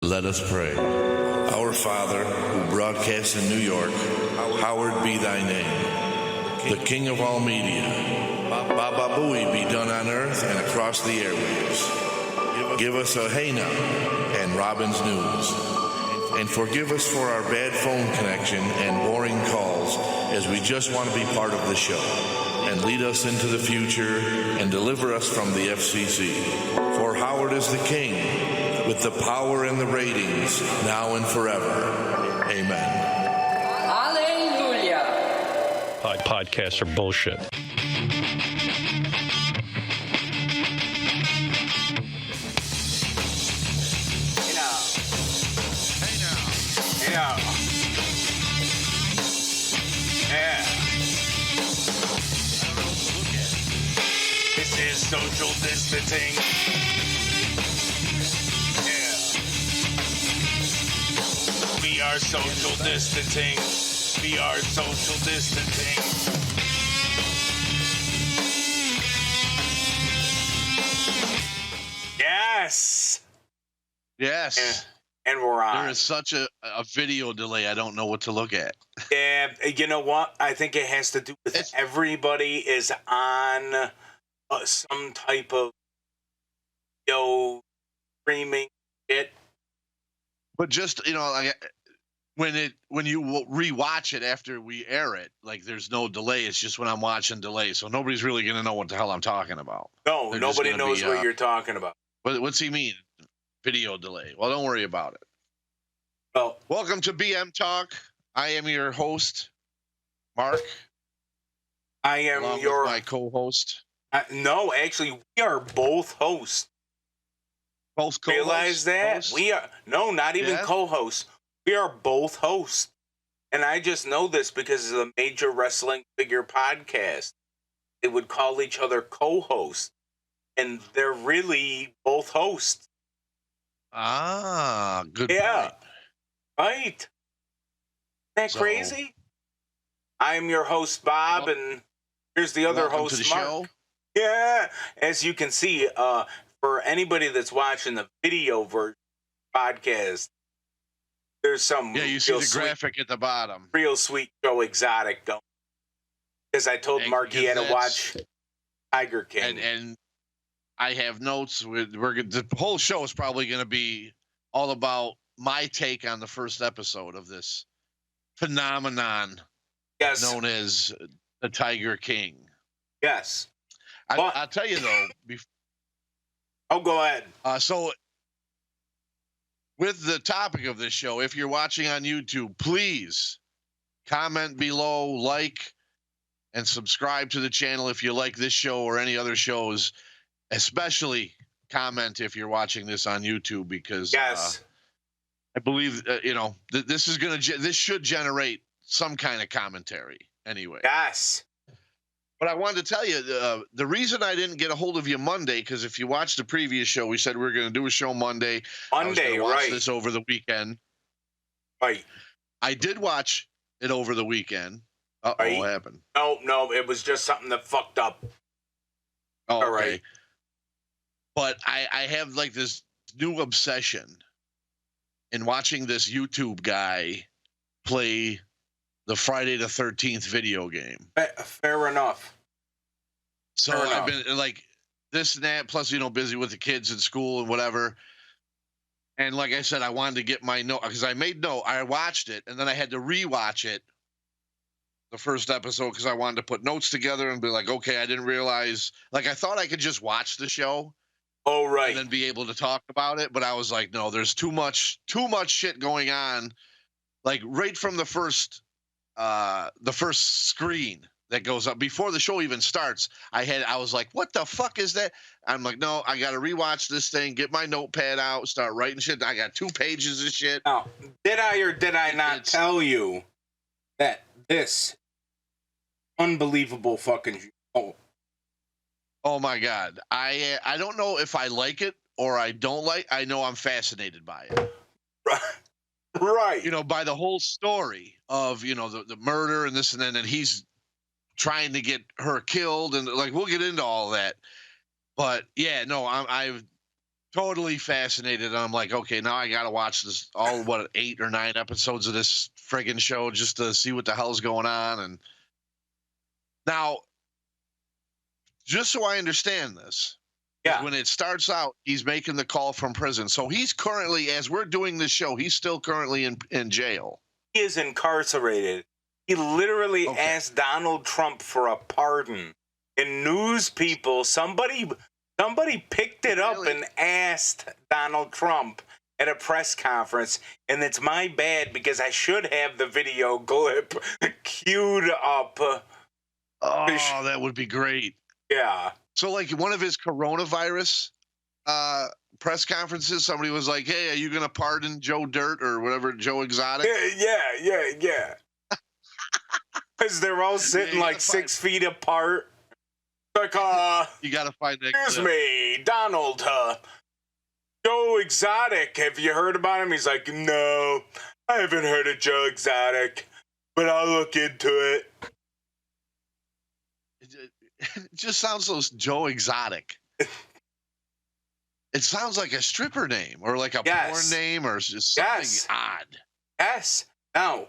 Let us pray. Our Father, who broadcasts in New York, hallowed be thy name. The King of all media, Baba Booey be done on earth and across the airwaves. Give us a hey now and Robin's news. And forgive us for our bad phone connection and boring calls, as we just want to be part of the show. And lead us into the future and deliver us from the FCC. For Howard is the king, with the power and the ratings, now and forever. Amen. Hallelujah. Podcasts are bullshit. Yeah. Yeah. This is social distancing. Yeah. We are social distancing. We are social distancing. Yes. Yes. And we're on. There is such a video delay. I don't know what to look at. Yeah, you know what? I think it has to do with everybody is on some type of streaming shit. But just, like when you rewatch it after we air it, like there's no delay. It's just when I'm watching delay. So nobody's really going to know what the hell I'm talking about. No, nobody knows what you're talking about. What's he mean? Video delay. Well, don't worry about it. Well, welcome to BM Talk. I am your host, Mark. I am my co-host. No, actually, we are both hosts. Both co-hosts. Realize that hosts? we are not even co-hosts. We are both hosts, and I just know this because of the Major Wrestling Figure podcast. They would call each other co-hosts, and they're really both hosts. Ah, good point. Right. Isn't that crazy? I'm your host, Bob, and here's the other host, to the Mark. Show. Yeah. As you can see, for anybody that's watching the video version podcast, there's some you see the graphic at the bottom. Real sweet Joe Exotic going. Because I told Mark he had to watch Tiger King. And I have notes. The whole show is probably going to be all about my take on the first episode of this phenomenon known as the Tiger King. Yes. I'll tell you, though. Go ahead. So with the topic of this show, if you're watching on YouTube, please comment below, like, and subscribe to the channel if you like this show or any other shows. Especially comment if you're watching this on YouTube, because I believe this should generate some kind of commentary anyway. Yes. But I wanted to tell you the reason I didn't get a hold of you Monday, because if you watched the previous show, we said we were going to do a show Monday. I was gonna watch this over the weekend. Right. I did watch it over the weekend. What happened? No, it was just something that fucked up. Oh, all okay. Right. But I have like this new obsession in watching this YouTube guy play the Friday the 13th video game. Fair enough. So I've been like this and that, plus, busy with the kids in school and whatever. And like I said, I wanted to get my note because I watched it and then I had to rewatch it. The first episode, because I wanted to put notes together and be like, okay, I didn't realize, like, I thought I could just watch the show. Oh, right. And then be able to talk about it. But I was like, no, there's too much shit going on. Like right from the first screen that goes up before the show even starts, I was like, what the fuck is that? I'm like, no, I got to rewatch this thing, get my notepad out, start writing shit. I got 2 pages of shit. Now, did I or did I not tell you that this unbelievable fucking show? Oh my God. I don't know if I like it or I don't like. I know I'm fascinated by it. Right. By the whole story of, the murder and this and then, and he's trying to get her killed. And like, we'll get into all that. But yeah, no, totally fascinated. And I'm like, okay, now I got to watch this all 8 or 9 episodes of this friggin' show just to see what the hell's going on. And now, just so I understand this, Yeah. when it starts out, he's making the call from prison. So he's currently, as we're doing this show, he's still currently in jail. He is incarcerated. He literally asked Donald Trump for a pardon. And news people, somebody picked it up and asked Donald Trump at a press conference. And it's my bad because I should have the video clip queued up. Oh, that would be great. Yeah. So, like, one of his coronavirus press conferences, somebody was like, hey, are you going to pardon Joe Dirt or whatever, Joe Exotic? Yeah. Because they're all sitting like 6 feet apart. Like, you got to find that. Excuse me, Donald, Joe Exotic. Have you heard about him? He's like, no, I haven't heard of Joe Exotic, but I'll look into it. It just sounds so Joe Exotic. It sounds like a stripper name or like a porn name or just something odd. Yes. Now,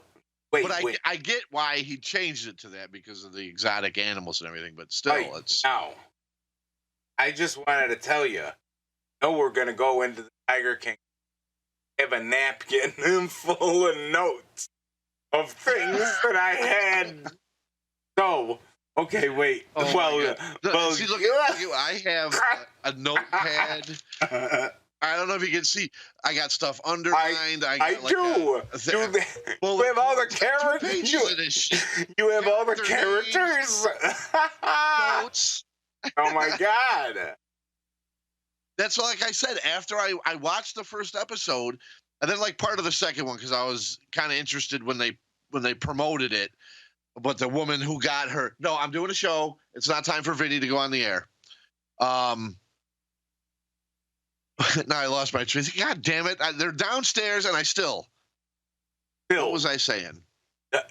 wait. I get why he changed it to that because of the exotic animals and everything, but still, it's. Now, I just wanted to tell you, we're going to go into the Tiger King. Have a napkin full of notes of things that I had. So. Okay, wait. See, look, I have a notepad. I don't know if you can see. I got stuff underlined. I do. You have all the characters. You have all the characters. Notes. Oh my God. That's like I said. After I watched the first episode, and then like part of the second one because I was kind of interested when they promoted it. But the woman who got her, no, I'm doing a show. It's not time for Vinny to go on the air. Now I lost my train. God damn it. They're downstairs and I still. What was I saying?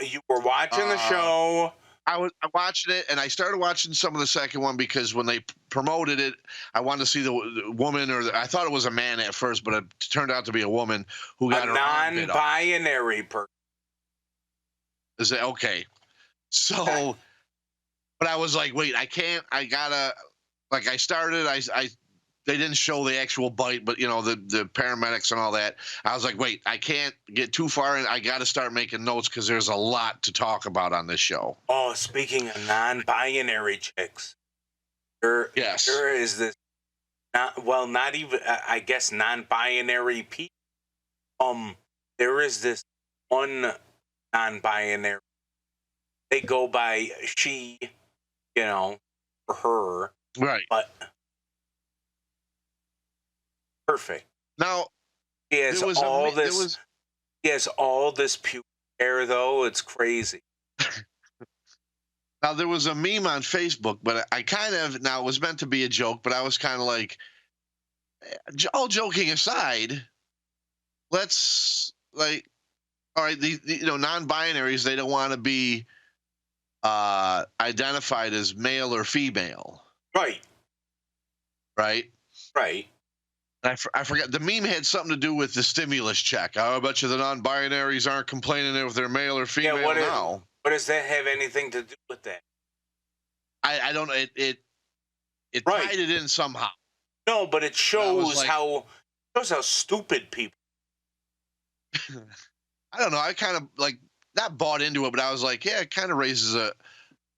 You were watching the show. I watched it and I started watching some of the second one because when they promoted it, I wanted to see the woman I thought it was a man at first, but it turned out to be a woman who got her non-binary person. Is it okay? So, but I was like, wait, I gotta, like I started, they didn't show the actual bite, but the paramedics and all that. I was like, wait, I can't get too far in. I got to start making notes because there's a lot to talk about on this show. Oh, speaking of non-binary chicks, there is this, not even, I guess, non-binary people. There is this one non-binary. They go by she, or her. Right. But perfect. Now, he has all this pubic hair, though. It's crazy. Now, there was a meme on Facebook, but I kind of, now it was meant to be a joke, but I was kind of like, all joking aside, let's, like, all right, the non-binaries, they don't want to be identified as male or female. Right. I forgot. The meme had something to do with the stimulus check. I bet you the non-binaries aren't complaining if they're male or female now. What does that have anything to do with that? I don't know. It tied it in somehow. No, but it shows how stupid people. I don't know. I kind of not bought into it, but I was like, yeah, it kind of raises a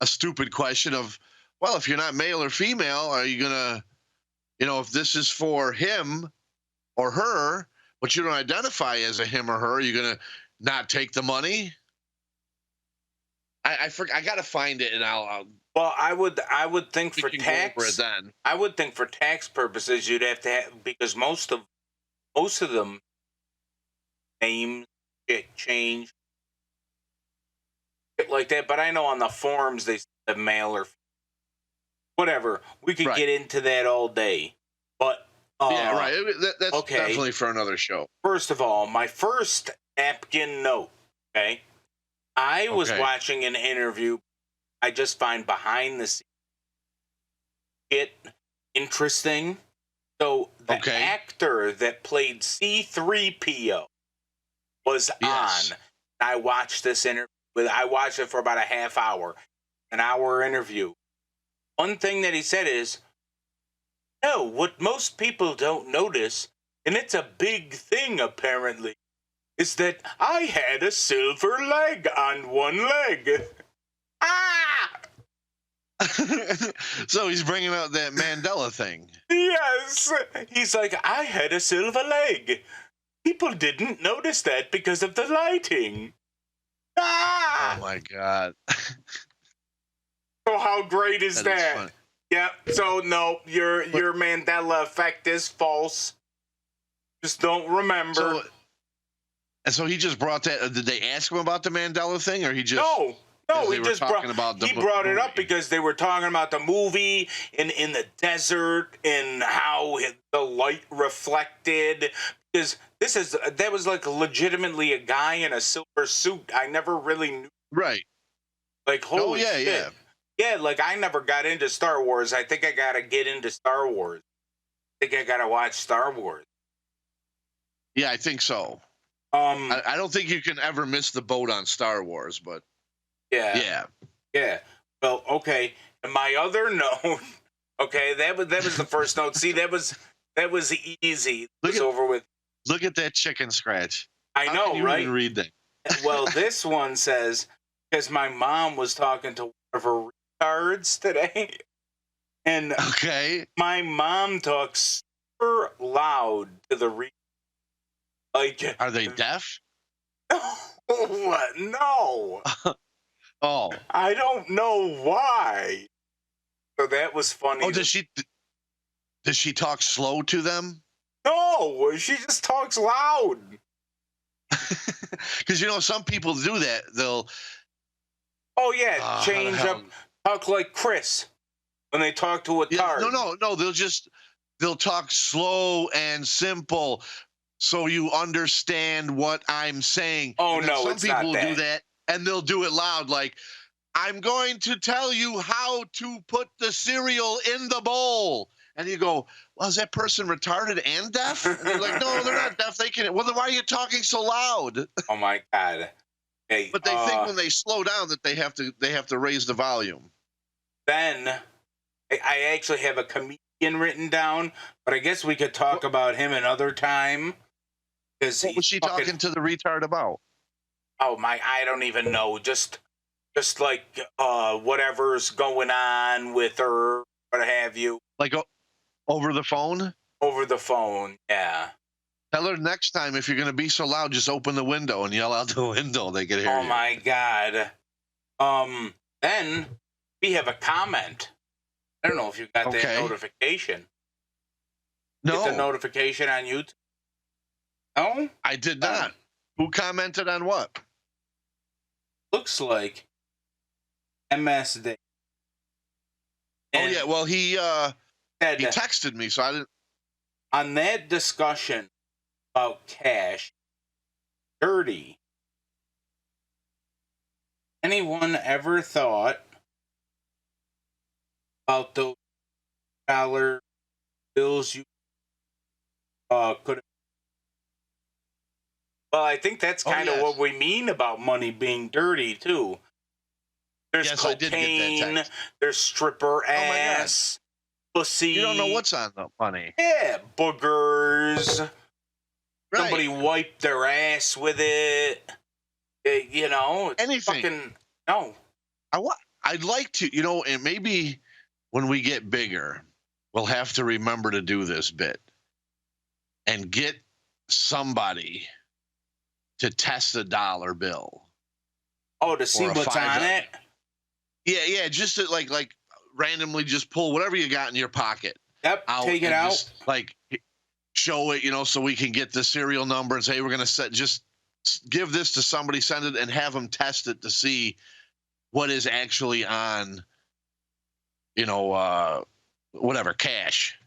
stupid question of, well, if you're not male or female, are you gonna, if this is for him or her, but you don't identify as a him or her, are you gonna not take the money? I got to find it, and I'll. Well, I would think for tax. I would think for tax purposes, you'd have to have, because most of them names get changed, like that. But I know on the forums they said male or whatever. We could get into that all day. But yeah, right. That's definitely for another show. First of all, my first napkin note. Okay, I was watching an interview. I just find behind the scenes it interesting. So the actor that played C-3PO was on. I watched this interview. I watched it for about a half hour, an hour interview. One thing that he said is, no, what most people don't notice, and it's a big thing apparently, is that I had a silver leg on one leg. Ah! So he's bringing out that Mandela thing. Yes. He's like, I had a silver leg. People didn't notice that because of the lighting. Ah! Oh my God. So how great is that? Yeah. So no, your Mandela effect is false. Just don't remember. So he just brought that. Did they ask him about the Mandela thing, or he just? No, he just brought it up because they were talking about the movie in the desert and how the light reflected. Because that was like legitimately a guy in a silver suit. I never really knew. Right. Like, holy shit. Yeah, like I never got into Star Wars. I think I gotta get into Star Wars. I think I gotta watch Star Wars. Yeah, I think so. I don't think you can ever miss the boat on Star Wars, but yeah. Well, okay. And my other note, okay, that was the first note. See, that was easy. It was over with. Look at that chicken scratch. I know, can you right? Even read that. Well, this one says, because my mom was talking to one of her retards today, and my mom talks super loud to the retard. Like, are they deaf? What? No. Oh. I don't know why. So that was funny. Oh, does she talk slow to them? No, she just talks loud. Because some people do that. They'll. Oh yeah, change up, talk like Chris when they talk to a tard. No. They'll talk slow and simple, so you understand what I'm saying. Oh and no, some it's people not will that. do that, and they'll do it loud, like, I'm going to tell you how to put the cereal in the bowl. And you go, well, is that person retarded and deaf? And they're like, no, they're not deaf. They can. Well, then why are you talking so loud? Oh my God. Hey, but they think when they slow down that they have to raise the volume. Then I actually have a comedian written down, but I guess we could talk about him another time. What was she talking to the retard about? Oh my, I don't even know. Just like whatever's going on with her, what have you. Like over the phone? Over the phone, yeah. Tell her next time, if you're going to be so loud, just open the window and yell out the window. They can hear you. Oh my God. Then we have a comment. I don't know if you got that notification. No. It's a notification on YouTube. No? I did not. Who commented on what? Looks like MSD. Oh yeah, well he texted me, so I didn't. On that discussion about cash, dirty. Anyone ever thought about those dollar bills you could? Well, I think that's kind of what we mean about money being dirty too. There's cocaine, I did get that text. There's stripper ass, pussy. You don't know what's on the money. Yeah, boogers. Right. Somebody wiped their ass with it. Anything. Fucking, no. I'd like to, and maybe when we get bigger, we'll have to remember to do this bit and get somebody to test a dollar bill. Oh, to see what's on it? Yeah, just to like randomly just pull whatever you got in your pocket. Yep, take it out. Just, show it, so we can get the serial number and say, we're going to just give this to somebody, send it, and have them test it to see what is actually on, whatever, cash.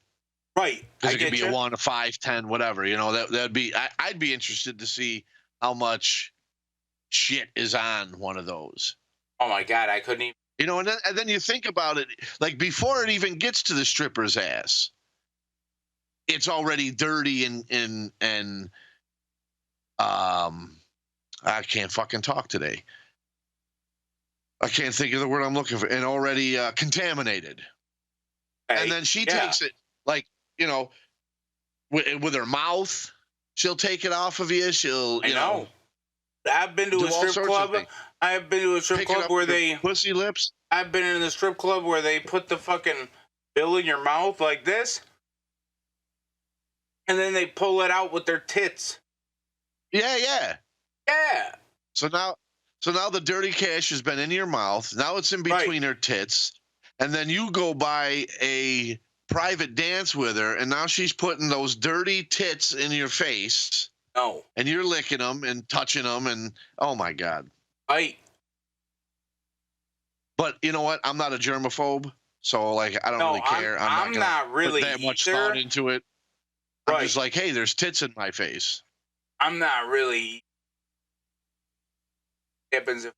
Right. Because it could be a 1, a 5, 10, whatever, that'd be, I'd be interested to see how much shit is on one of those. Oh my God, I couldn't even. And then you think about it, like before it even gets to the stripper's ass, it's already dirty and I can't fucking talk today. I can't think of the word I'm looking for. And already contaminated. Okay. And then she takes it like, you know, with her mouth. She'll take it off of you. She'll, you know. I've been to a strip club. I've been to a strip club where they pussy lips. I've been in a strip club where they put the fucking bill in your mouth like this, and then they pull it out with their tits. Yeah. So now the dirty cash has been in your mouth. Now it's in between her tits, and then you go by a private dance with her, and now she's putting those dirty tits in your face. No. And you're licking them and touching them, and oh my God. But you know what? I'm not a germaphobe, so like I don't really care. I'm not really put that much thought into it. I'm just like, hey, there's tits in my face. I'm not really. Happens if.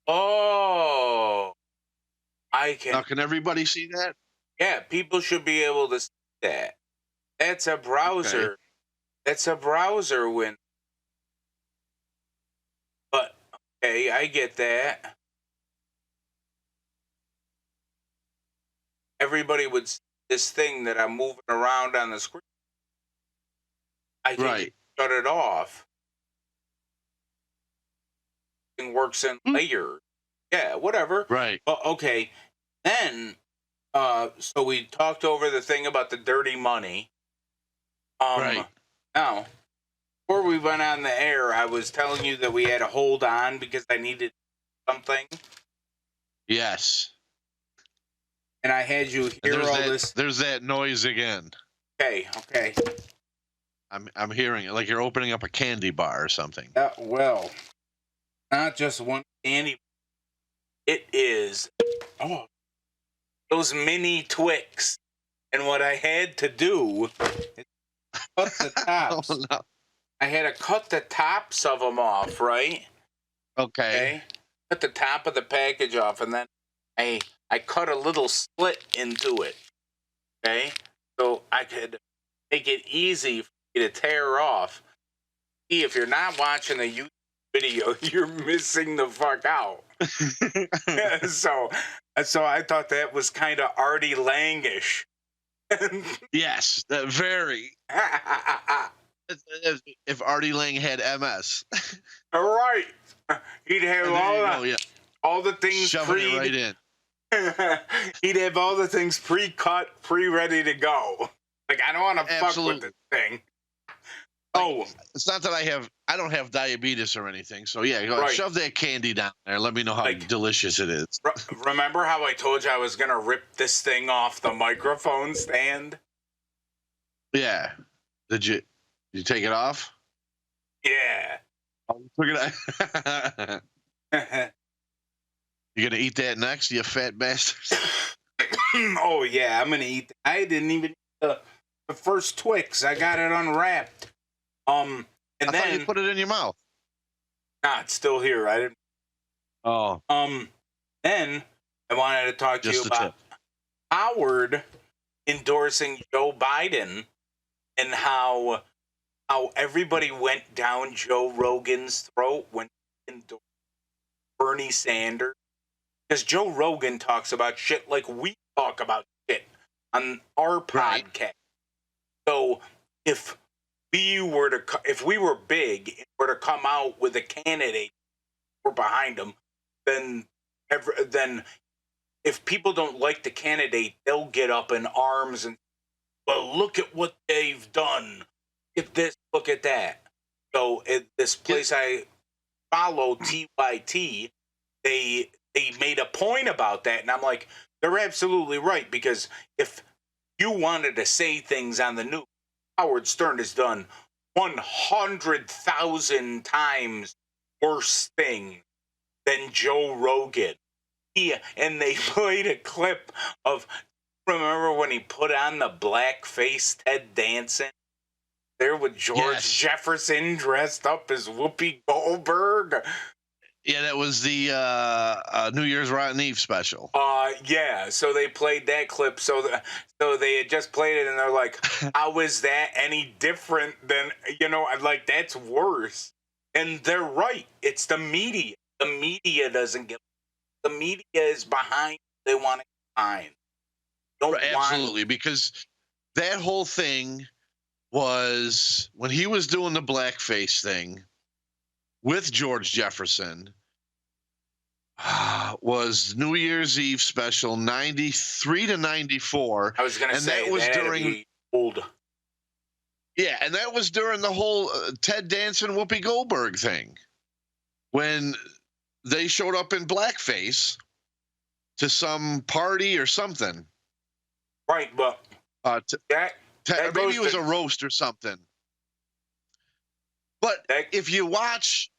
Oh, I can. Now, can everybody see that? Yeah, people should be able to see that. That's a browser. Okay. That's a browser window. But okay, I get that. Everybody would see this thing that I'm moving around on the screen. I can shut it off. It works in layers. Yeah, whatever. Right. Okay. Then, so we talked over the thing about the dirty money. Right. Now, before we went on the air, I was telling you that we had to hold on because I needed something. Yes. And I had you hear this. There's that noise again. Okay. I'm hearing it like you're opening up a candy bar or something. Well, not just one candy. It is those mini Twix. And what I had to do is cut the tops. Oh, no. I had to cut the tops of them off, right? Okay. Cut the top of the package off, and then I cut a little slit into it. Okay? So I could make it easy for you to tear off. See, if you're not watching the YouTube video, you're missing the fuck out. So I thought that was kind of Artie Langish. Yes, very. If Artie Lang had MS. All right. He'd have all the things shoving it right in. He'd have all the things pre-cut, pre-ready to go. Like, I don't want to fuck with this thing. It's not that I don't have diabetes or anything. So yeah, go ahead, shove that candy down there. Let me know how delicious it is. Remember how I told you I was going to rip this thing off the microphone stand? Yeah. Did you take it off? Yeah. You gonna eat that next, you fat bastard? Oh yeah, I'm gonna eat. I didn't even eat the first Twix. I got it unwrapped. And I thought you put it in your mouth. Nah, it's still here. I didn't. Oh. Then I wanted to talk to you about Howard endorsing Joe Biden and how everybody went down Joe Rogan's throat when he endorsed Bernie Sanders. Because Joe Rogan talks about shit like we talk about shit on our podcast. So if we were big and were to come out with a candidate or behind them, then if people don't like the candidate, they'll get up in arms and, well, look at what they've done. Look at this, look at that. So at this place I follow, TYT, they made a point about that, and I'm like, they're absolutely right, because if you wanted to say things on the news, Howard Stern has done 100,000 times worse things than Joe Rogan. And they played a clip of, remember when he put on the blackface Ted Danson? There with George Jefferson dressed up as Whoopi Goldberg. Yeah, that was the New Year's Rotten Eve special. Yeah. So they played that clip. So they had just played it, and they're like, "How is that any different than Like that's worse." And they're right. It's the media. The media doesn't give. The media is behind. They want it behind. Absolutely, because that whole thing was when he was doing the blackface thing with George Jefferson. Was New Year's Eve special 93 to 94. I was going to say that was during old. Yeah, and that was during the whole Ted Danson Whoopi Goldberg thing, when they showed up in blackface to some party or something. Right, but that maybe it was a roast or something. But if you watch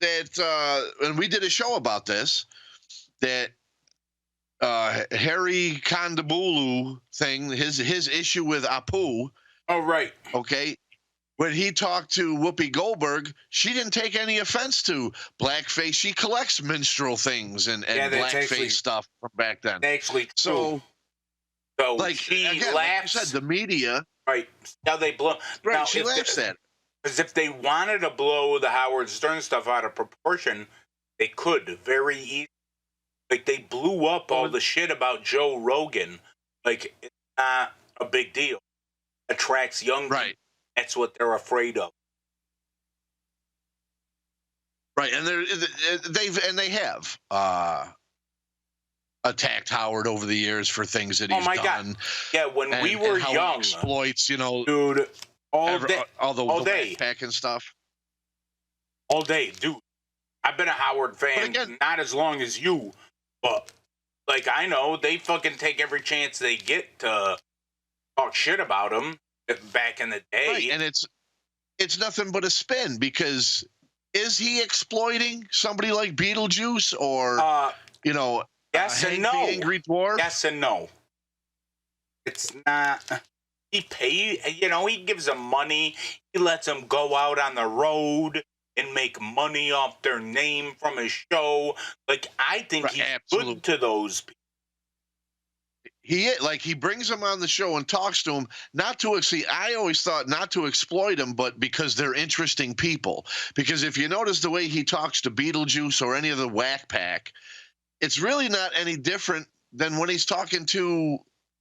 that, and we did a show about this, that Harry Kondabolu thing, his issue with Apu. Oh, right. Okay. When he talked to Whoopi Goldberg, she didn't take any offense to blackface. She collects minstrel things and blackface stuff from back then. Actually, so like she again, laughs. Like you said, the media. Right. Now they blow. Right. Now, she laughs at it. Because if they wanted to blow the Howard Stern stuff out of proportion, they could very easily. Like, they blew up all the shit about Joe Rogan. Like, it's not a big deal. Attracts young people. That's what they're afraid of. Right, and they have attacked Howard over the years for things that he's done. God. Yeah, when we were how young, he exploits, dude, all day, backpack and stuff. All day, dude. I've been a Howard fan, not as long as you, but like I know they fucking take every chance they get to talk shit about him back in the day. Right, and it's nothing but a spin, because is he exploiting somebody like Beetlejuice or yes and no. the Angry Dwarf? Yes and no. It's not. He he gives them money. He lets them go out on the road and make money off their name from his show. Like, I think he's good to those people. He brings them on the show and talks to them, not to see. I always thought not to exploit them, but because they're interesting people. Because if you notice the way he talks to Beetlejuice or any of the Whack Pack, it's really not any different than when he's talking to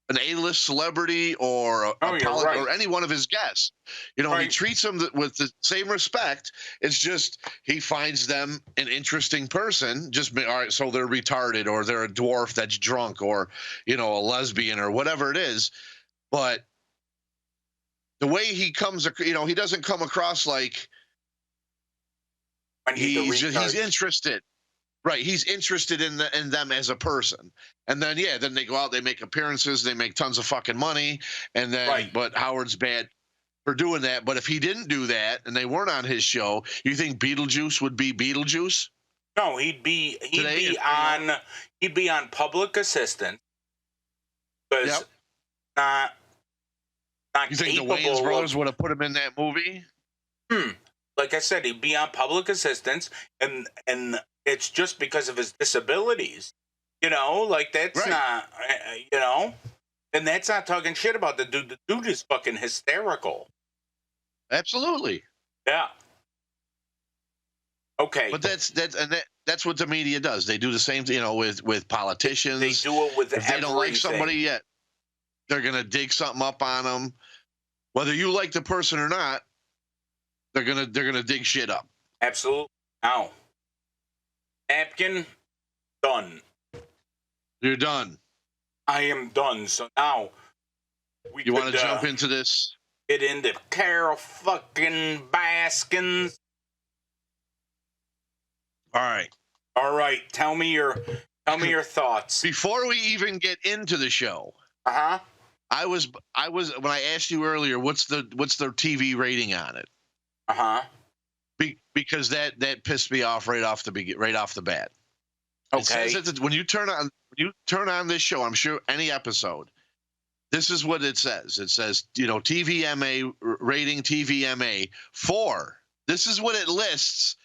an A-list celebrity or or any one of his guests. He treats them with the same respect. It's just he finds them an interesting person. Just all right, so they're retarded, or they're a dwarf that's drunk, or a lesbian, or whatever it is. But the way he comes, he doesn't come across like he's interested. Right, he's interested in them as a person, and then then they go out, they make appearances, they make tons of fucking money, and then but Howard's bad for doing that. But if he didn't do that and they weren't on his show, you think Beetlejuice would be Beetlejuice? No, he'd be on public assistance. Because not you think the Wayans brothers would have put him in that movie? Like I said, he'd be on public assistance, and it's just because of his disabilities, like that's not, and that's not talking shit about the dude. The dude is fucking hysterical. Absolutely. Yeah. Okay. But that's what the media does. They do the same thing, with politicians. They do it with if they don't like somebody yet, they're going to dig something up on them. Whether you like the person or not, they're going to dig shit up. Absolutely. Now, napkin, done. You're done. I am done. So now you want to jump into this? Get into Carol fucking Baskins. All right. Tell me your thoughts. Before we even get into the show. I was when I asked you earlier, what's the TV rating on it? Because that pissed me off right off the bat. Okay. It says when you turn on this show, I'm sure any episode, this is what it says. It says, TVMA rating, TVMA 4. This is what it lists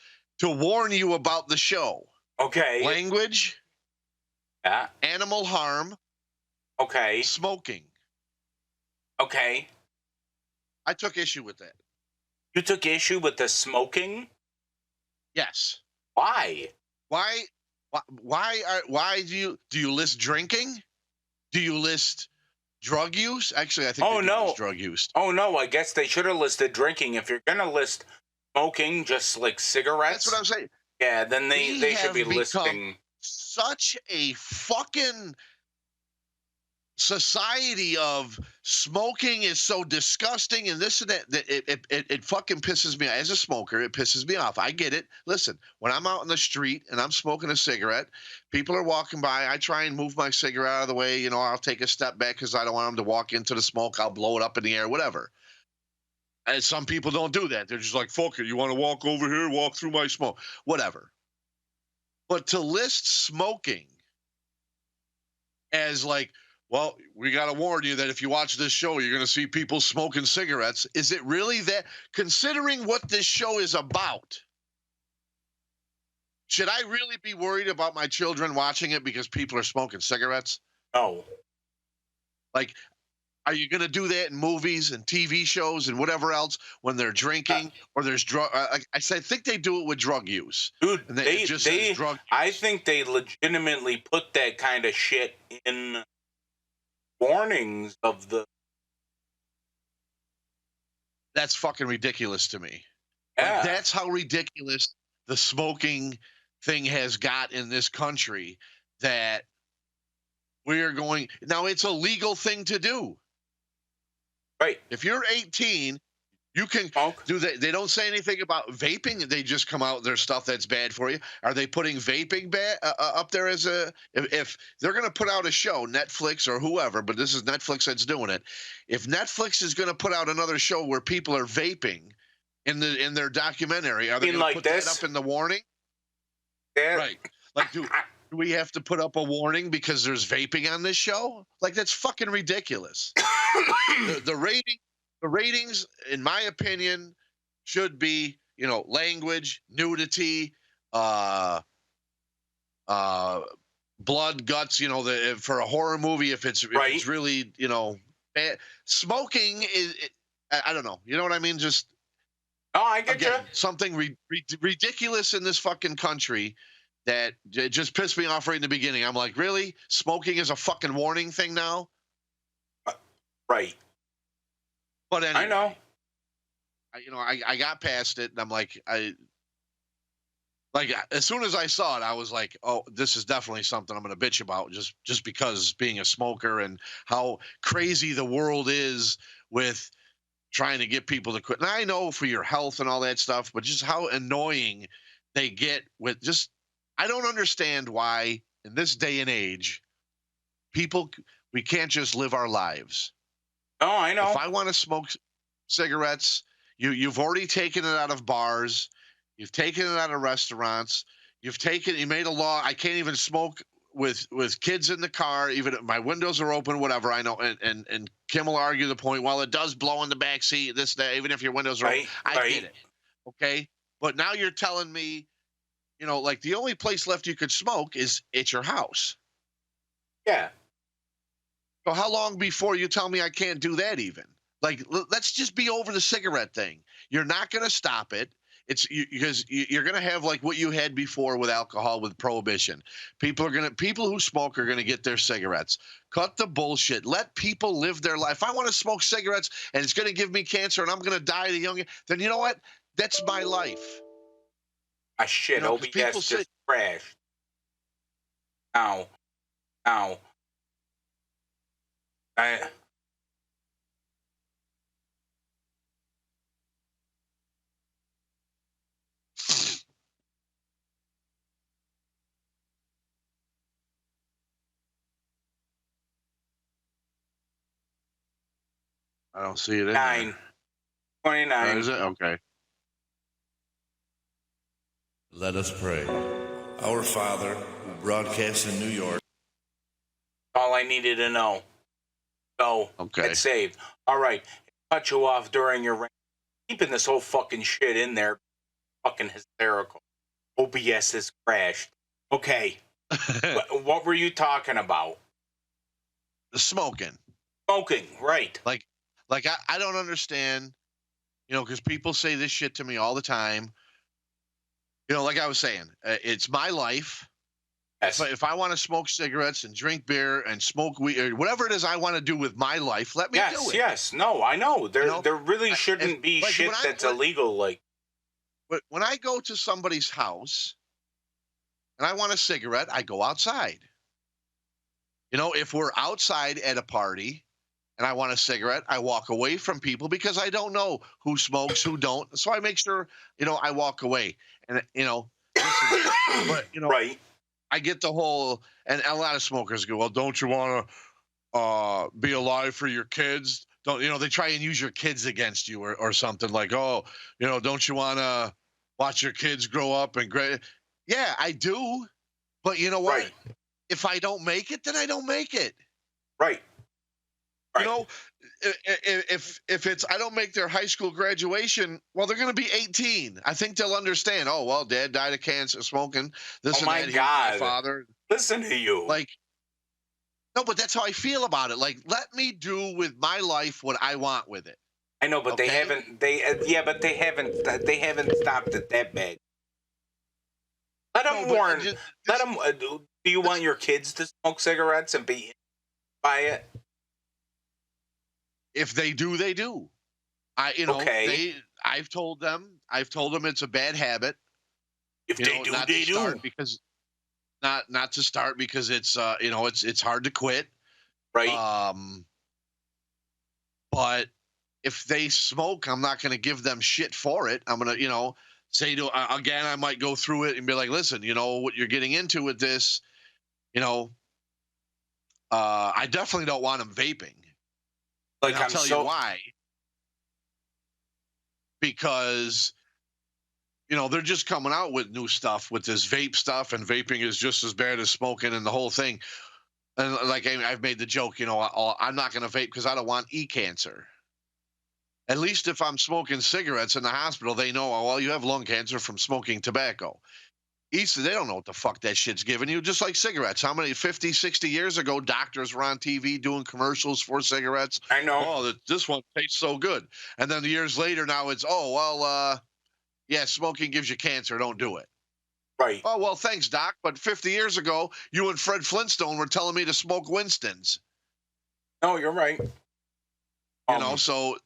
to warn you about the show. Okay. Language, Yeah. animal harm, Okay. smoking. Okay. I took issue with that. You took issue with the smoking? Yes. Why? Why do you list drinking? Do you list drug use? Actually, I think they do list drug use. Oh no, I guess they should have listed drinking. If you're gonna list smoking, just like cigarettes. That's what I'm saying. Yeah, then they should be listing such a fucking society of smoking is so disgusting and this and that, it fucking pisses me off. As a smoker, it pisses me off. I get it. Listen, when I'm out in the street and I'm smoking a cigarette, people are walking by, I try and move my cigarette out of the way. You know, I'll take a step back because I don't want them to walk into the smoke. I'll blow it up in the air, whatever. And some people don't do that. They're just like, fuck it, you want to walk over here, walk through my smoke, whatever. But to list smoking as like, well, we got to warn you that if you watch this show, you're going to see people smoking cigarettes. Is it really that? Considering what this show is about, should I really be worried about my children watching it because people are smoking cigarettes? No. Like, are you going to do that in movies and TV shows and whatever else when they're drinking or there's drug? I think they do it with drug use. Dude, and it just says drug use. I think they legitimately put that kind of shit in warnings of the. That's fucking ridiculous to me. Yeah. Like, that's how ridiculous the smoking thing has got in this country that we are going. Now, it's a legal thing to do. Right. If you're 18, you can do that. They don't say anything about vaping. They just come out with their stuff that's bad for you. Are they putting vaping up there as a, if they're going to put out a show, Netflix or whoever, but this is Netflix that's doing it. If Netflix is going to put out another show where people are vaping in their documentary, are they going to put that up in the warning? Yeah. Right. Like, do we have to put up a warning because there's vaping on this show? Like, that's fucking ridiculous. The ratings, in my opinion, should be, language, nudity, blood, guts, for a horror movie, if it's really, bad. Smoking is, I don't know. You know what I mean? Just, I get you. Something ridiculous in this fucking country that just pissed me off right in the beginning. I'm like, really? Smoking is a fucking warning thing now? Right. But anyway, I know. I got past it, and I'm like, as soon as I saw it, I was like, oh, this is definitely something I'm going to bitch about, just because being a smoker and how crazy the world is with trying to get people to quit. And I know for your health and all that stuff, but just how annoying they get with I don't understand why in this day and age, we can't just live our lives. Oh, I know. If I want to smoke cigarettes, you've already taken it out of bars, you've taken it out of restaurants, you made a law. I can't even smoke with kids in the car, even if my windows are open, whatever. I know, and Kim will argue the point. Well, it does blow in the back seat, even if your windows are open. I get it, okay. But now you're telling me, like the only place left you could smoke is at your house. Yeah. So how long before you tell me I can't do that even? Like, let's just be over the cigarette thing. You're not going to stop it. Because you're going to have like what you had before with alcohol, with prohibition. People who smoke are going to get their cigarettes. Cut the bullshit. Let people live their life. If I want to smoke cigarettes and it's going to give me cancer and I'm going to die at a young age, then you know what? That's my life. Shit, OBS just crashed. Ow. I don't see it in 29. There. Is it? Okay. Let us pray. Our Father, who broadcasts in New York. All I needed to know. So, okay. Get saved. All right. Cut you off during your rant. Keeping this whole fucking shit in there. Fucking hysterical. OBS has crashed. Okay. What were you talking about? Smoking. Smoking, right. Like I don't understand, because people say this shit to me all the time. Like I was saying, it's my life. Yes. If I want to smoke cigarettes and drink beer and smoke weed or whatever it is I want to do with my life, let me do it. Yes. No, I know. There really shouldn't be shit that's illegal. But when I go to somebody's house and I want a cigarette, I go outside. If we're outside at a party and I want a cigarette, I walk away from people because I don't know who smokes, who don't. So I make sure, I walk away. And, listen, but, right. I get the whole, and a lot of smokers go, well, don't you want to be alive for your kids? Don't, they try and use your kids against you or something like, oh, don't you want to watch your kids grow up and great? Yeah, I do. But you know what? Right. If I don't make it, then I don't make it. Right. If it's I don't make their high school graduation, well, they're going to be 18. I think they'll understand. Oh, well, Dad died of cancer, smoking. This and my that. God. My father. Listen to you. No, but that's how I feel about it. Let me do with my life what I want with it. I know, but they haven't. They haven't stopped it that bad. Let them warn. Let them. Do you want your kids to smoke cigarettes and be by it? If they do, they do. I've told them it's a bad habit. If they do, they do. Because not to start because it's it's hard to quit. Right. But if they smoke, I'm not going to give them shit for it. I'm going to, say to again, I might go through it and be like, listen, what you're getting into with this, I definitely don't want them vaping. And I'll tell you why. Because, they're just coming out with new stuff with this vape stuff, and vaping is just as bad as smoking and the whole thing. And I've made the joke, I'm not going to vape because I don't want cancer. At least if I'm smoking cigarettes in the hospital, they know, oh, well, you have lung cancer from smoking tobacco. They don't know what the fuck that shit's giving you, just like cigarettes. How many 50, 60 years ago, doctors were on TV doing commercials for cigarettes? I know. Oh, this one tastes so good. And then years later, now it's, oh, well, yeah, smoking gives you cancer. Don't do it. Right. Oh, well, thanks, Doc. But 50 years ago, you and Fred Flintstone were telling me to smoke Winston's. No, you're right. So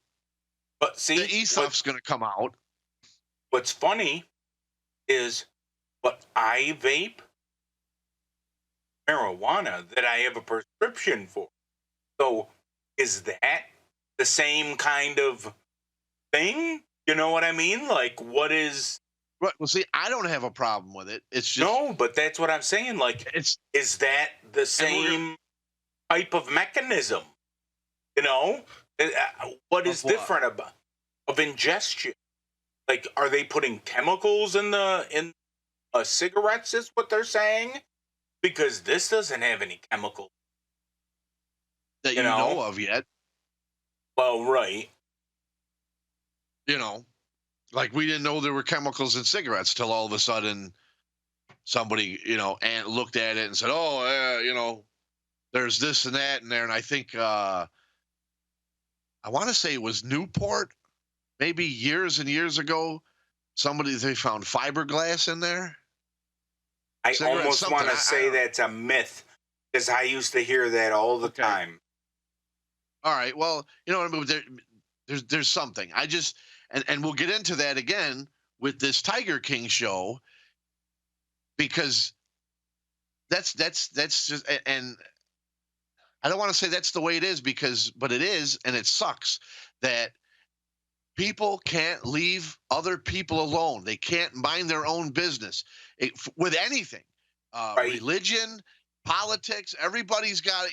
but see, the e-stuff's going to come out. What's funny is what I vape marijuana that I have a prescription for. So is that the same kind of thing? You know what I mean? Like, what is... Right. Well, see, I don't have a problem with it. It's just... No, but that's what I'm saying. Like, is that the same type of mechanism? What is different about of ingestion? Like, are they putting chemicals in cigarettes? Is what they're saying? Because this doesn't have any chemicals that you know of yet. Well, right. Like we didn't know there were chemicals in cigarettes till all of a sudden somebody, and looked at it and said, oh, there's this and that in there. And I think, I want to say it was Newport, maybe years and years ago, they found fiberglass in there. I almost want to say that's a myth because I used to hear that all the time. All right. Well, you know what I mean? There's something. I just, and we'll get into that again with this Tiger King show because that's just, and I don't want to say that's the way it is but it is, and it sucks that people can't leave other people alone. They can't mind their own business with anything, right. Religion, politics. Everybody's got,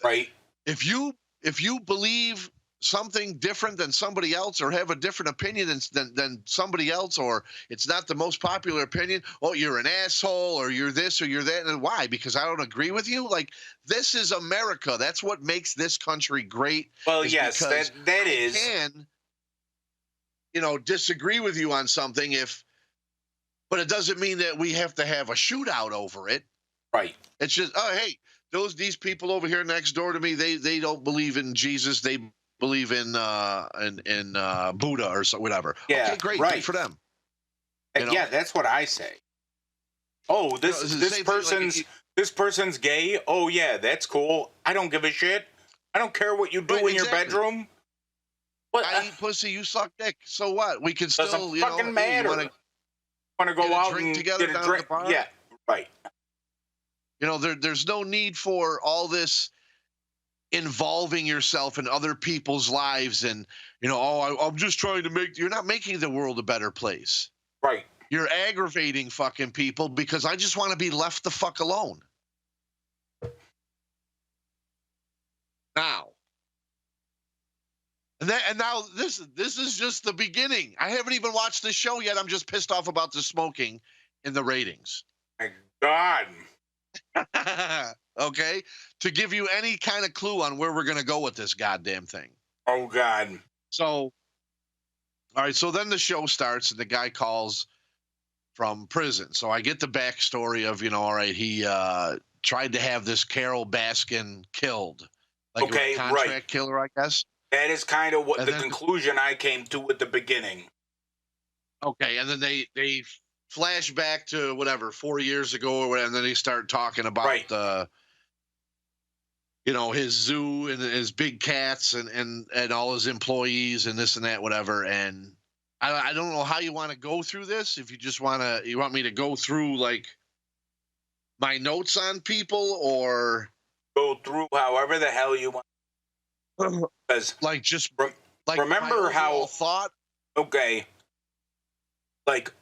right. If you believe something different than somebody else or have a different opinion than somebody else, or it's not the most popular opinion, oh, you're an asshole or you're this or you're that. And why? Because I don't agree with you? Like, this is America. That's what makes this country great. Well, yes, that is. I can, disagree with you on something but it doesn't mean that we have to have a shootout over it. Right. It's just, oh, hey, these people over here next door to me, they don't believe in Jesus. They believe in Buddha or so, whatever. Yeah, okay, great, right. good for them. Yeah, that's what I say. Oh, this person's gay. Oh yeah, that's cool. I don't give a shit. I don't care what you do in your bedroom. What? I eat pussy, you suck dick. So what? We can still, doesn't fucking matter. Want to go out drink and together get a down drink? at the bar? Yeah, right. There's no need for all this involving yourself in other people's lives and, I'm just trying to you're not making the world a better place. Right. You're aggravating fucking people because I just want to be left the fuck alone. Now. And now this is just the beginning. I haven't even watched the show yet. I'm just pissed off about the smoking in the ratings. My God. Okay? To give you any kind of clue on where we're going to go with this goddamn thing. Oh, God. So, all right, so then the show starts and the guy calls from prison. So I get the backstory of, all right, he tried to have this Carol Baskin killed. Like a contract killer, I guess. That is kind of what the conclusion I came to at the beginning. Okay, and then they flash back to whatever 4 years ago or whatever, and then they start talking about the his zoo and his big cats and all his employees and this and that, whatever. And I don't know how you want to go through this. If you just you want me to go through like my notes on people or go through however the hell you want. Because remember how thought. Okay. Like,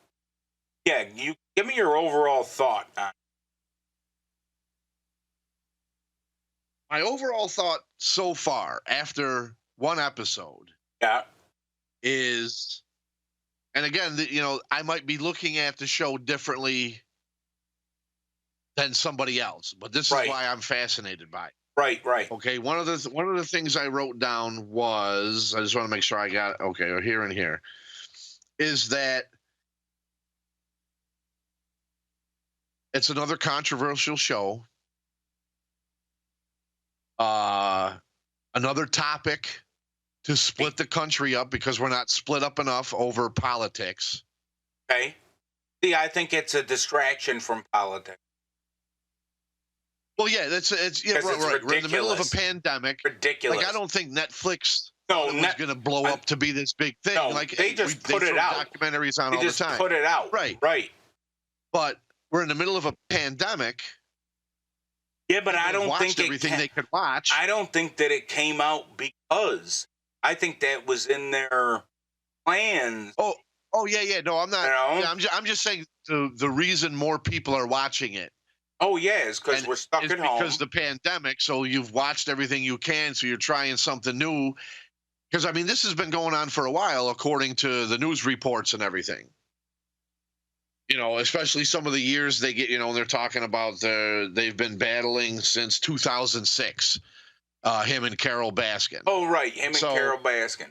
yeah, you give me your overall thought on. My overall thought so far after one episode is, and again, I might be looking at the show differently than somebody else, but this is why I'm fascinated by it. Right. Okay, one of the things I wrote down was, I just want to make sure I got or here and here, is that it's another controversial show. Another topic to split the country up because we're not split up enough over politics. Okay. See, I think it's a distraction from politics. Well, yeah, it's right. We're in the middle of a pandemic. Ridiculous. Like, I don't think Netflix was going to blow up to be this big thing. No, like they just put it out. Documentaries on all the time. Put it out. Right. But we're in the middle of a pandemic. Yeah, but I don't think everything they could watch. I don't think that it came out because I think that was in their plans. Oh yeah. No, I'm not. Yeah, I'm just saying the reason more people are watching it. Oh yeah, it's because we're stuck at home. Because the pandemic. So you've watched everything you can. So you're trying something new. Because this has been going on for a while, according to the news reports and everything. Especially some of the years they get, they're talking about they've been battling since 2006, him and Carol Baskin. Oh, right. Him and Carol Baskin.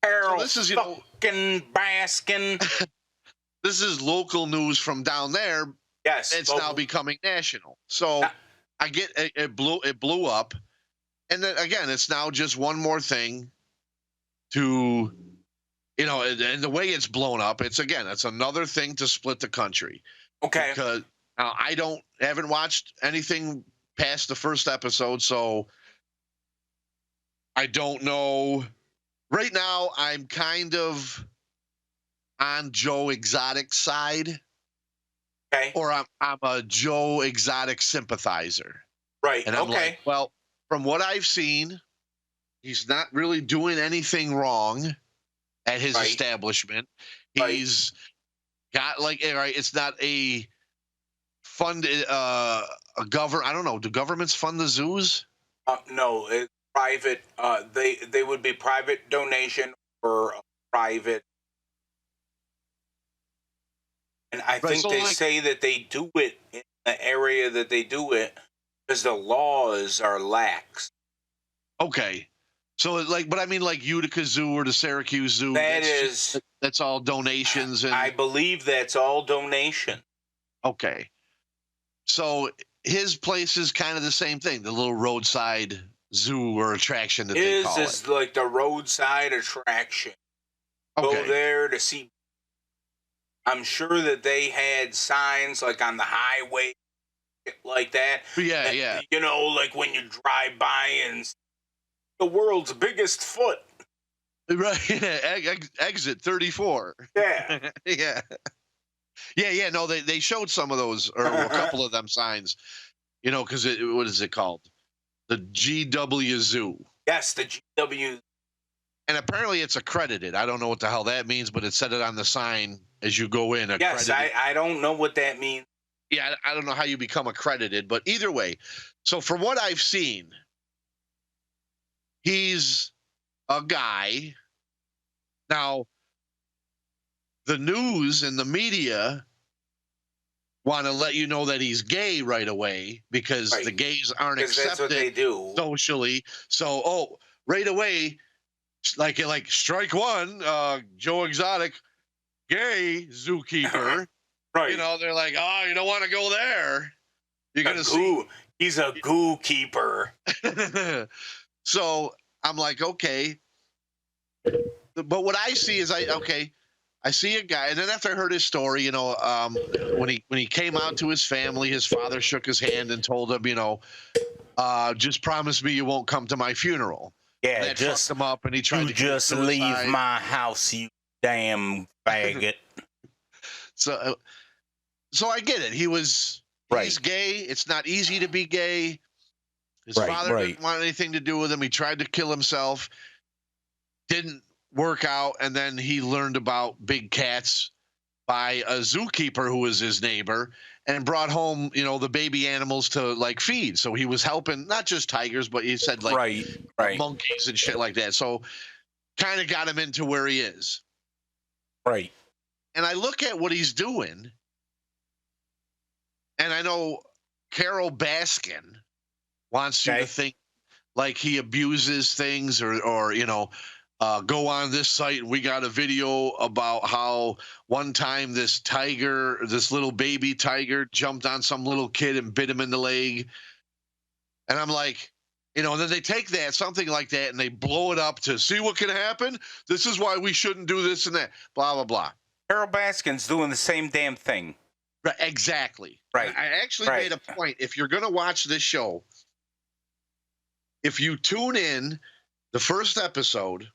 Carol this is, fucking Baskin. This is local news from down there. Yes. It's now becoming national. So I get it blew up. And then again, it's now just one more thing to, and the way it's blown up, it's another thing to split the country. Okay. Because I haven't watched anything past the first episode, so I don't know. Right now, I'm kind of on Joe Exotic's side. Okay. Or I'm a Joe Exotic sympathizer. Right. And I'm like, well, from what I've seen, he's not really doing anything wrong at his establishment. He's got it's not a funded a I don't know. Do governments fund the zoos? No, it's private. They would be private donation or private. And I think they say that they do it in the area that they do it because the laws are lax. Okay. So but I mean like Utica Zoo or the Syracuse Zoo. That's That's all donations. And I believe that's all donation. okay. So his place is kind of the same thing, the little roadside zoo or attraction that they call it. Is like the roadside attraction. Okay. Go there to see. I'm sure that they had signs like on the highway, like that. Yeah, and, yeah. You know, like when you drive by and see the world's biggest foot. Right. Exit 34. Yeah. Yeah. Yeah. No, they showed some of those, or a couple of them signs, you know, because what is it called? The GW Zoo. Yes, the GW. And apparently it's accredited. I don't know what the hell that means, but it said it on the sign as you go in. Yes, I don't know what that means. Yeah, I don't know how you become accredited, but either way. So from what I've seen, he's a guy. Now, the news and the media want to let you know that he's gay right away because the gays aren't accepted that's what they do. socially. So, right away, like strike one, Joe Exotic, gay zookeeper. Right. You know, they're like, oh, you don't want to go there. You're going to see. He's a goo keeper. So I'm like, okay. But what I see is I see a guy, and then after I heard his story, you know, when he came out to his family, his father shook his hand and told him, you know, just promise me you won't come to my funeral. Yeah, that fucked him up, and he tried to just leave my house, you damn faggot. So I get it. He's gay. It's not easy to be gay. His father didn't want anything to do with him. He tried to kill himself. Didn't work out. And then he learned about big cats by a zookeeper who was his neighbor and brought home, you know, the baby animals to like feed. So he was helping not just tigers, but he said like monkeys and shit like that. So kind of got him into where he is. Right. And I look at what he's doing, and I know Carol Baskin wants you to think like he abuses things or you know, go on this site and we got a video about how one time this little baby tiger jumped on some little kid and bit him in the leg. And I'm like, you know, and then they take something like that, and they blow it up to see what can happen. This is why we shouldn't do this and that, blah, blah, blah. Carol Baskin's doing the same damn thing. Right, exactly. Right. I actually made a point. If you're going to watch this show, if you tune in the first episode,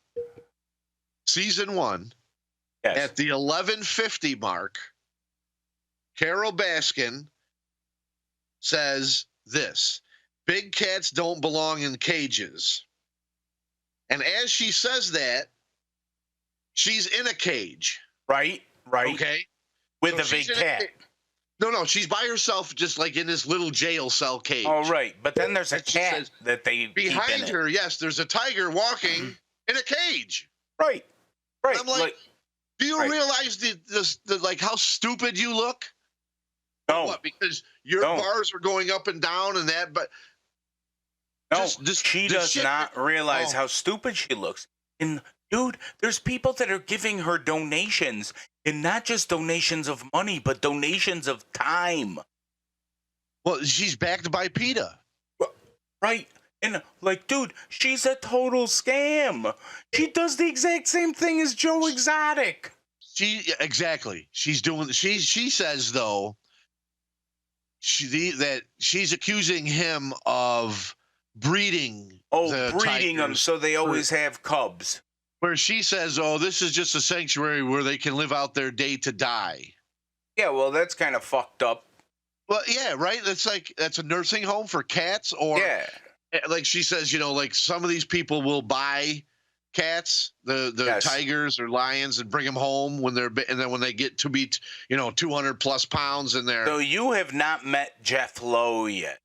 season 1, at the 11:50 mark, Carol Baskin says this: big cats don't belong in cages. And as she says that, she's in a cage. Right. Okay. With a big cat. No, she's by herself, just like in this little jail cell cage. Oh, right. But then there's a cat that they behind her. Yes, there's a tiger walking in a cage. Right. I'm like, do you realize the like how stupid you look? No. What? Because your bars are going up and down and that, but no, she does not realize how stupid she looks. And dude, there's people that are giving her donations, and not just donations of money, but donations of time. Well, she's backed by PETA. Right. And like, dude, she's a total scam. She does the exact same thing as Joe Exotic. Exactly. She's doing. She says though. That she's accusing him of breeding. Breeding them so they always have cubs. Where she says, "Oh, this is just a sanctuary where they can live out their day to die." Yeah, well, that's kind of fucked up. Well, yeah, right. That's a nursing home for cats, or like she says, you know, like some of these people will buy cats, the tigers or lions, and bring them home when and then when they get to be, 200 plus pounds in there. So you have not met Jeff Lowe yet?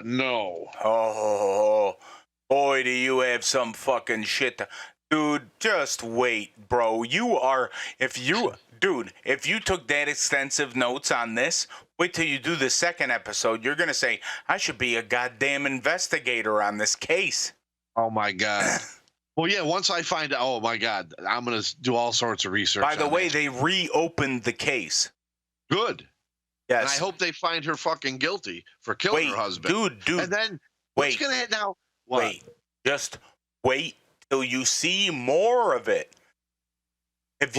No. Oh, boy, do you have some fucking shit. Dude, just wait, bro. If you took that extensive notes on this, wait till you do the second episode. You're going to say, I should be a goddamn investigator on this case. Oh, my God. Well, yeah, once I find out, oh my God, I'm going to do all sorts of research. By the on way, that. they reopened the case. Good. Yes. And I hope they find her fucking guilty for killing her husband. Dude. And then what's going to happen now? What? Wait. Just wait till you see more of it. That's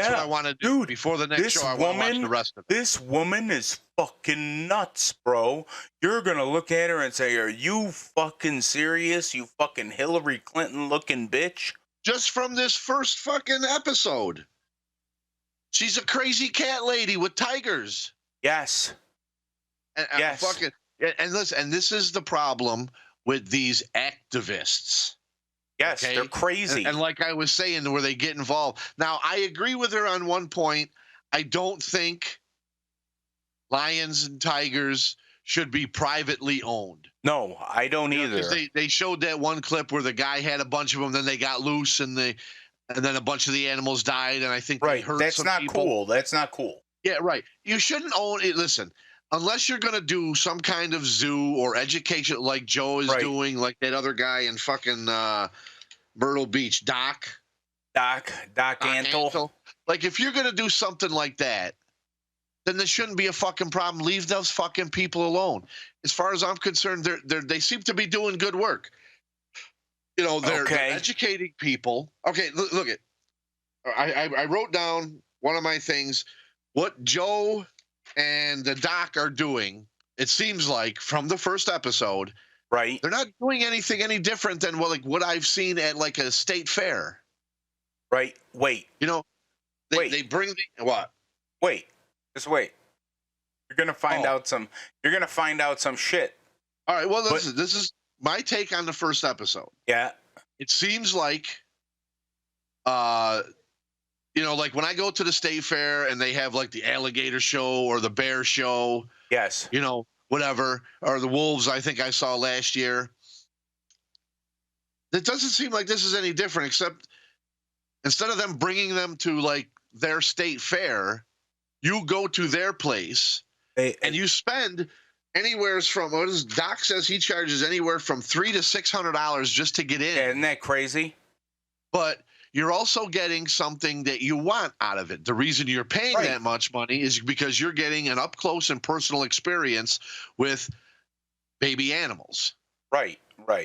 what I want to do. Dude, before the next show, I want to watch the rest of it. This woman is fucking nuts, bro. You're going to look at her and say, are you fucking serious, you fucking Hillary Clinton looking bitch? Just from this first fucking episode. She's a crazy cat lady with tigers. Yes. And listen, and this is the problem with these activists. Yes, okay? They're crazy. And like I was saying, where they get involved. Now, I agree with her on one point. I don't think lions and tigers should be privately owned. No, I don't either. They showed that one clip where the guy had a bunch of them, then they got loose, and then a bunch of the animals died, and I think they hurt That's some not people. cool. That's not cool. Yeah, right. You shouldn't own it. Listen, unless you're going to do some kind of zoo or education like Joe is doing, like that other guy in fucking Myrtle Beach, Doc Antle. Like, if you're going to do something like that, then there shouldn't be a fucking problem. Leave those fucking people alone. As far as I'm concerned, they seem to be doing good work. You know, they're educating people. Okay, look at. I wrote down one of my things. What Joe and the Doc are doing, it seems like from the first episode, right? They're not doing anything any different than what I've seen at like a state fair. Right. Wait. You know, they bring what? Wait. Just wait. You're gonna find out some. You're gonna find out some shit. All right. Well, this is my take on the first episode. Yeah. It seems like, you know, like when I go to the state fair and they have like the alligator show or the bear show. Yes. You know, whatever, or the wolves. I think I saw last year. It doesn't seem like this is any different, except instead of them bringing them to like their state fair, you go to their place and you spend anywhere from Doc says he charges anywhere from $300 to $600 just to get in. Yeah, isn't that crazy? But you're also getting something that you want out of it. The reason you're paying that much money is because you're getting an up close and personal experience with baby animals. Right.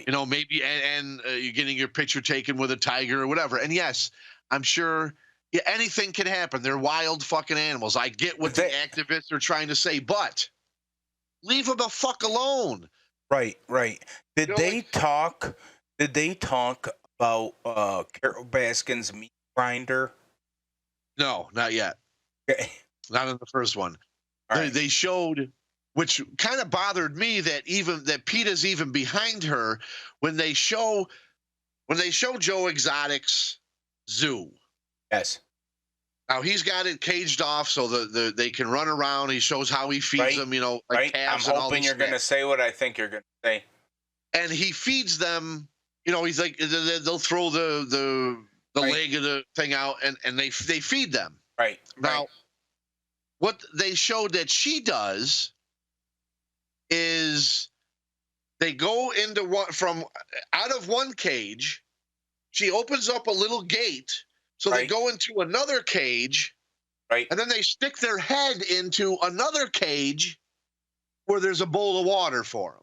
You know, maybe and you're getting your picture taken with a tiger or whatever. And yes, I'm sure. Yeah, anything can happen. They're wild fucking animals. I get what the activists are trying to say, but leave them the fuck alone. Right. Did they talk about Carol Baskin's meat grinder? No, not yet. Okay. Not in the first one. They showed, which kind of bothered me, that PETA's even behind her when they show Joe Exotic's zoo. Yes. Now he's got it caged off so they can run around. He shows how he feeds them, you know, like calves I'm and all hoping this you're going to say what I think you're going to say. And he feeds them, you know, he's like, they'll throw the leg of the thing out and they feed them. Right. Now, what they showed that she does is they go into from out of one cage, she opens up a little gate. So they go into another cage, and then they stick their head into another cage where there's a bowl of water for them.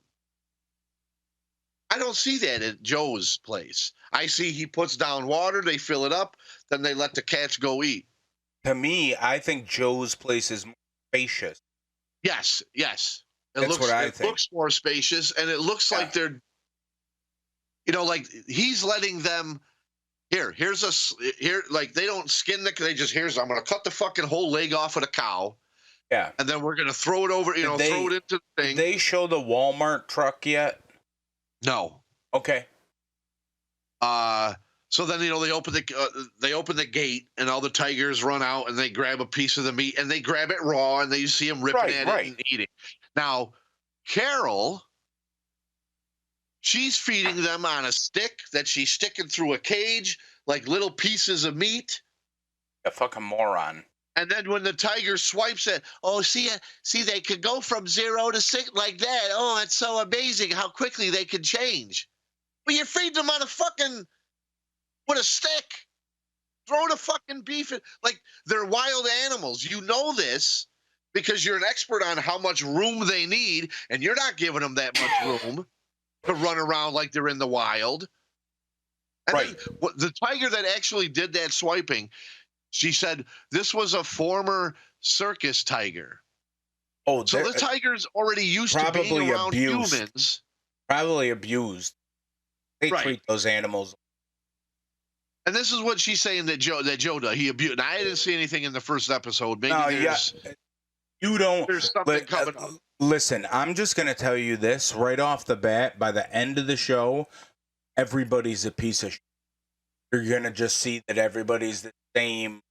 I don't see that at Joe's place. I see he puts down water, they fill it up, then they let the cats go eat. To me, I think Joe's place is more spacious. Yes. That's what I think. It looks more spacious, and it looks like they're, you know, like he's letting them. Here, like they don't skin the, I'm going to cut the fucking whole leg off of the cow. Yeah. And then we're going to throw it over, throw it into the thing. Did they show the Walmart truck yet? No. Okay. So then, they open the gate and all the tigers run out and they grab a piece of the meat and they grab it raw and you see them ripping at it and eating. Now, Carol, she's feeding them on a stick that she's sticking through a cage, like little pieces of meat. A fucking moron. And then when the tiger swipes it, see, they could go from 0 to 6 like that. Oh, it's so amazing how quickly they can change. But you're feeding them on a fucking with a stick. Throw the fucking beef in. Like, they're wild animals. You know this because you're an expert on how much room they need, and you're not giving them that much room to run around like they're in the wild. And then the tiger that actually did that swiping, she said this was a former circus tiger. Oh, so the tiger's already used to being around humans. Probably abused. They treat those animals. And this is what she's saying that Joe does. He abused. Now, I didn't see anything in the first episode. Maybe there's something coming up. Listen, I'm just going to tell you this right off the bat. By the end of the show, everybody's a piece of shit. You're going to just see that everybody's the same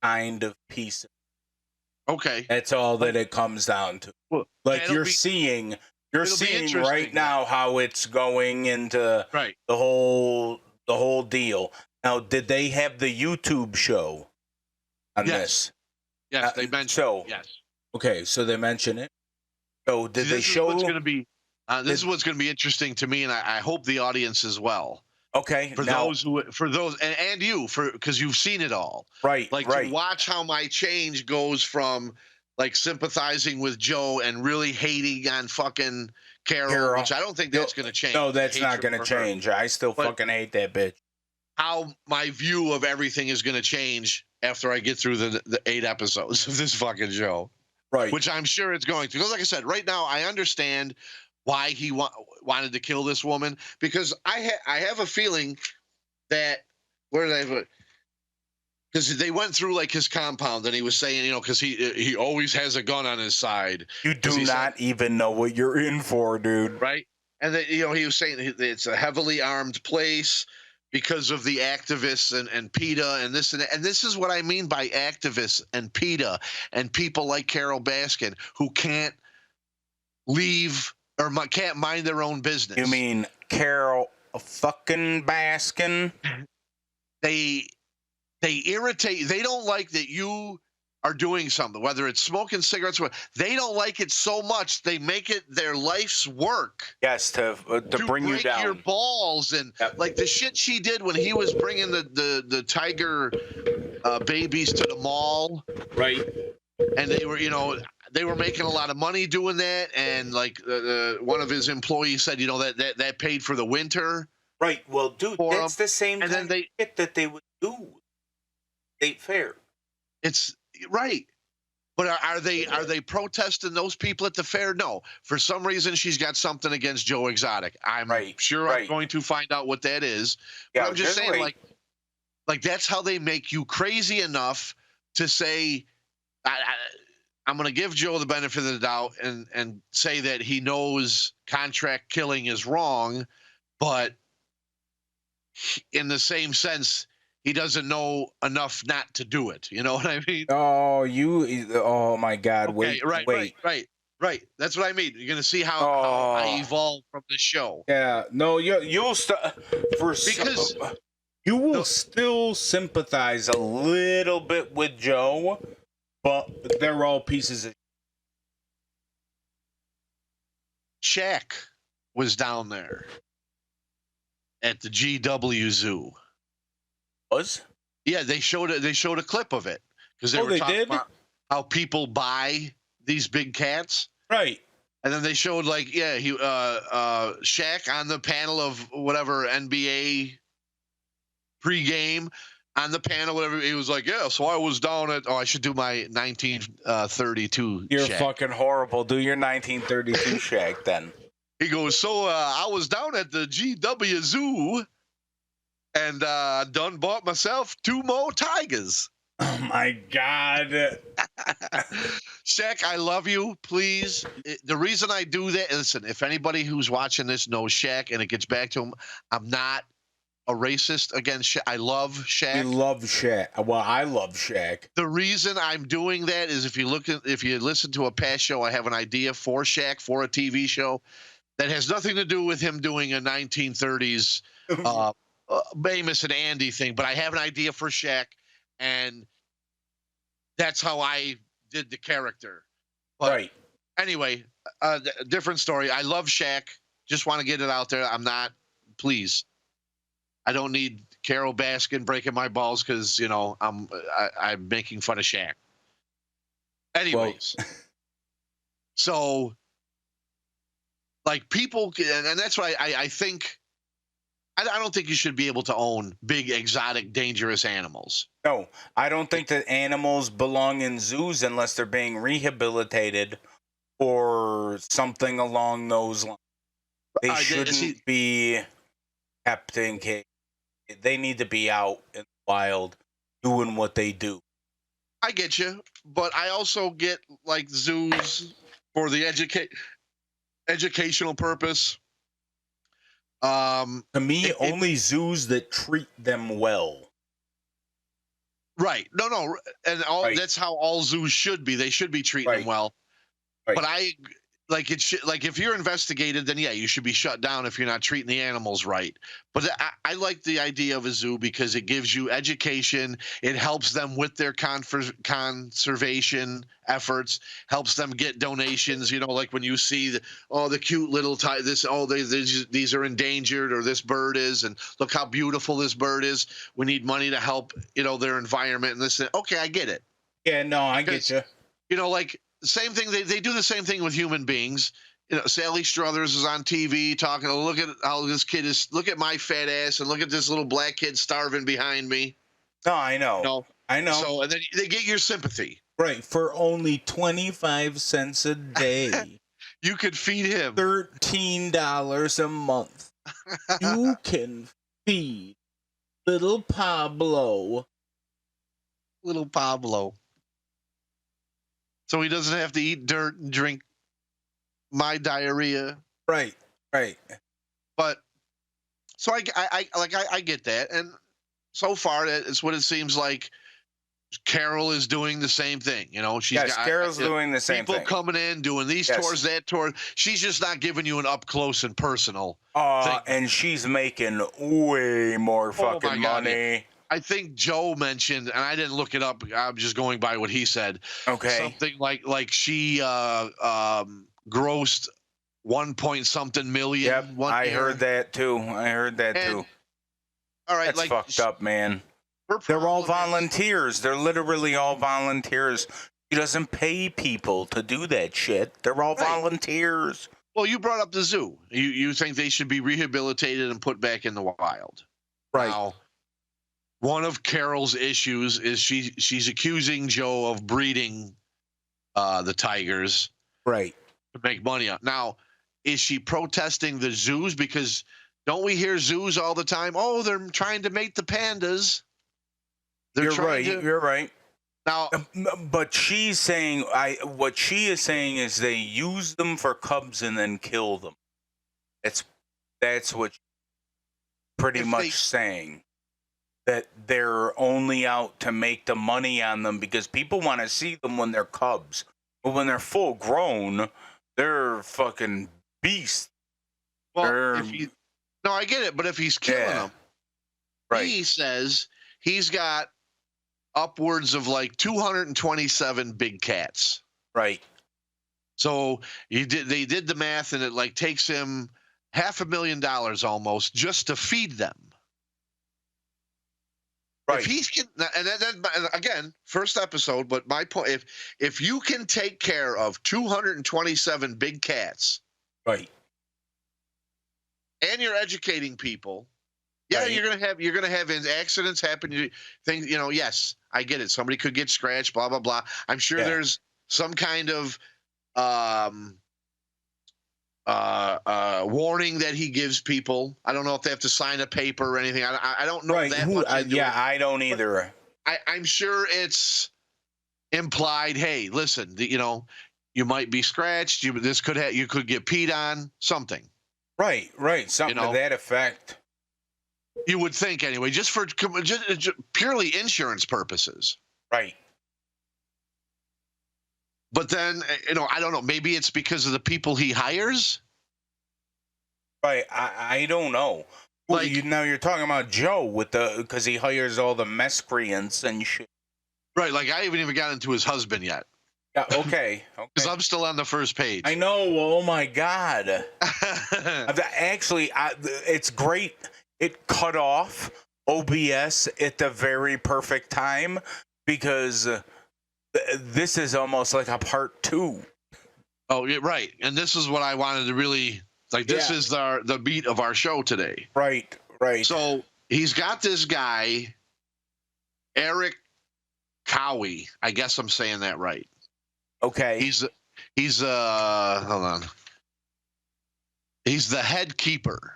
kind of piece of shit. Okay. That's all that it comes down to. Well, like you're seeing right now how it's going into the whole deal. Now, did they have the YouTube show on this? Yes, they mentioned. Yes. Okay, so they mention it. So did they show? What's going to be? This is what's going to be interesting to me, and I hope the audience as well. Okay. For those and you, because you've seen it all. Right. Like to watch how my change goes from like sympathizing with Joe and really hating on fucking Carol, which I don't think that's going to change. No, that's not going to change. I still fucking hate that bitch. How my view of everything is going to change after I get through the 8 episodes of this fucking show. Right. Which I'm sure it's going to. Because like I said, right now I understand why he wanted to kill this woman. Because I have a feeling that because they went through like his compound and he was saying, because he always has a gun on his side. You do not even know what you're in for, dude. Right. And that, he was saying it's a heavily armed place because of the activists and PETA and this and that. And this is what I mean by activists and PETA and people like Carol Baskin who can't leave or can't mind their own business. You mean Carol fucking Baskin? They irritate. They don't like that you are doing something, whether it's smoking cigarettes, they don't like it so much they make it their life's work. Yes, to bring you down. Your balls and like the shit she did when he was bringing the tiger babies to the mall, right? And they were making a lot of money doing that, and like one of his employees said, that paid for the winter. Right. Well, dude, that's the same kind of shit that they would do. State fair. It's right. But are they protesting those people at the fair? No. For some reason, she's got something against Joe Exotic. I'm sure I'm going to find out what that is. But I'm just saying, like that's how they make you crazy enough to say, I'm going to give Joe the benefit of the doubt and say that he knows contract killing is wrong, but in the same sense, he doesn't know enough not to do it. You know what I mean? Oh my God! Okay, wait. Right. That's what I mean. You're gonna see how I evolve from this show. Yeah. No, you'll you will still sympathize a little bit with Joe, but they're all pieces of. Shaq was down there at the GW Zoo. Was? Yeah, they showed a clip of it because they were talking about how people buy these big cats, right? And then they showed Shaq on the panel of whatever NBA pregame on the panel, whatever. He was like, yeah, so I was down at. Oh, I should do my 1932. You're Shaq. fucking horrible. Do your 1932 Shaq then. He goes, so I was down at the GW Zoo. And done bought myself 2 more tigers. Oh my God. Shaq, I love you. Please. The reason I do that, listen, if anybody who's watching this knows Shaq and it gets back to him, I'm not a racist against Shaq. I love Shaq. We love Shaq. Well, I love Shaq. The reason I'm doing that is if you listen to a past show, I have an idea for Shaq for a TV show that has nothing to do with him doing a 1930s Amos and Andy thing, but I have an idea for Shaq, and that's how I did the character. But anyway, different story. I love Shaq. Just want to get it out there. I'm not, please. I don't need Carol Baskin breaking my balls because I'm making fun of Shaq. Anyways, so like people, and that's why I think I don't think you should be able to own big, exotic, dangerous animals. No, I don't think that animals belong in zoos unless they're being rehabilitated or something along those lines. They shouldn't be kept in cage. They need to be out in the wild doing what they do. I get you, but I also get like zoos for the educational purpose. To me, only zoos that treat them well. Right. No. And that's how all zoos should be. They should be treating them well. Right. But if you're investigated, then yeah, you should be shut down if you're not treating the animals right. But I like the idea of a zoo because it gives you education. It helps them with their conservation efforts, helps them get donations. Like when you see the cute little these are endangered, or this bird is, and look how beautiful this bird is. We need money to help their environment and this. Okay, I get it. Yeah, no, I get you. Like. Same thing. They do the same thing with human beings. Sally Struthers is on TV talking. Look at how this kid is. Look at my fat ass, and look at this little black kid starving behind me. No, I know. I know. So, and then they get your sympathy. Right, for only 25 cents a day. You could feed him $13 a month. You can feed little Pablo. Little Pablo. So he doesn't have to eat dirt and drink my diarrhea. Right. But so I get that, and so far it's what it seems like. Carol is doing the same thing. Carol's doing the same thing. People coming in doing these tours, that tour. She's just not giving you an up close and personal. Thing. And she's making way more fucking money. I think Joe mentioned, and I didn't look it up. I'm just going by what he said. Okay. Something like she grossed 1 point something million. Yep, I heard that too. All right, that's fucked up, man. They're all volunteers. They're literally all volunteers. She doesn't pay people to do that shit. They're all volunteers. Well, you brought up the zoo. You think they should be rehabilitated and put back in the wild. Right. Now, one of Carol's issues is she's accusing Joe of breeding the tigers, right, to make money on. Now, is she protesting the zoos? Because don't we hear zoos all the time? Oh, they're trying to mate the pandas. You're right. Now, but she's saying what she is saying is they use them for cubs and then kill them. That's what she's pretty much saying. That they're only out to make the money on them because people want to see them when they're cubs. But when they're full grown, they're fucking beasts. Well, I get it, but if he's killing them, he says he's got upwards of like 227 big cats. Right. So they did the math, and it takes him $500,000 almost just to feed them. Right. And again, first episode, but my point, if you can take care of 227 big cats, right, and you're educating people, you're gonna have accidents happen. Things, yes, I get it. Somebody could get scratched, blah blah blah. I'm sure there's some kind of warning that he gives people. I don't know if they have to sign a paper or anything. I don't know that much. I don't either. I'm sure it's implied. Hey, listen, you might be scratched. You could get peed on. Something. Right. Something to that effect. You would think anyway, just purely insurance purposes. Right. But then, I don't know. Maybe it's because of the people he hires. Right. I don't know. Now you're talking about Joe because he hires all the miscreants and shit. Right. Like I haven't even got into his husband yet. Yeah. Okay. Because I'm still on the first page. I know. Oh my God. Actually, it's great. It cut off OBS at the very perfect time because this is almost like a part 2. Oh, yeah, right. And this is what I wanted to really like. This is the beat of our show today. Right. So he's got this guy, Eric Cowie. I guess I'm saying that right. Okay. He's hold on. He's the head keeper.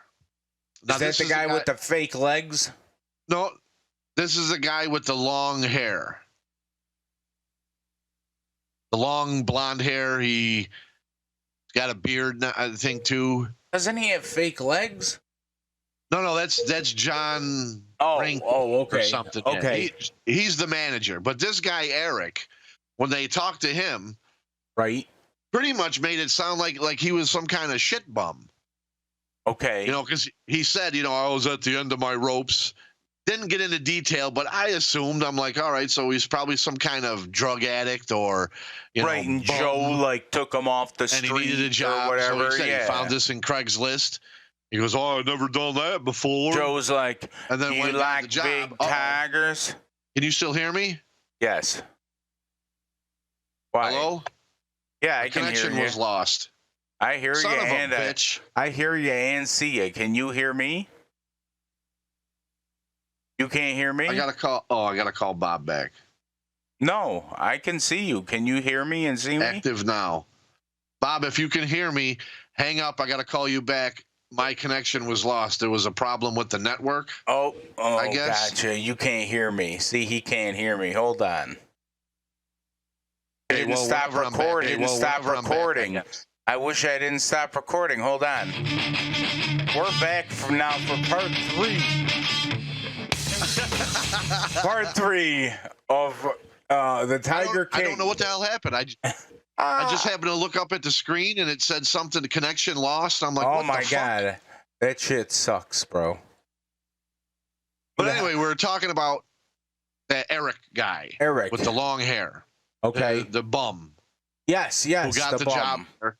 Now, is that the guy with the fake legs? No, this is the guy with the long hair. The long blonde hair. He's got a beard, I think, too. Doesn't he have fake legs? No, that's John. Okay. Or something. Okay. Yeah, he's the manager. But this guy, Eric, when they talked to him, right, pretty much made it sound like he was some kind of shit bum. Okay. Because he said, I was at the end of my ropes. Didn't get into detail, but I assumed, I'm like, all right, so he's probably some kind of drug addict or, right. And bum. Joe took him off the street and he needed a job, or whatever. So he said he found this in Craigslist. He goes, oh, I've never done that before. Joe's like, and then you like big tigers? Can you still hear me? Yes. Why? Hello? Yeah, I can hear you. Connection was lost. I hear Son you of a and bitch. I hear you and see you. Can you hear me? You can't hear me? I gotta call Bob back. No, I can see you. Can you hear me and see me? Active now. Bob, if you can hear me, hang up. I gotta call you back. My connection was lost. There was a problem with the network. Oh, I guess. Gotcha. You can't hear me. See, he can't hear me. Hold on. Hey, Stop recording. Stop recording. I wish I didn't stop recording. Hold on. We're back from now for part 3. Part 3 of the Tiger King. I don't know what the hell happened. I just happened to look up at the screen and it said something, connection lost. I'm like, oh what my the God. fuck? That shit sucks, bro. But anyway, we're talking about that Eric guy. Eric. With the long hair. Okay. The bum. Yes. Who got the job. Bum.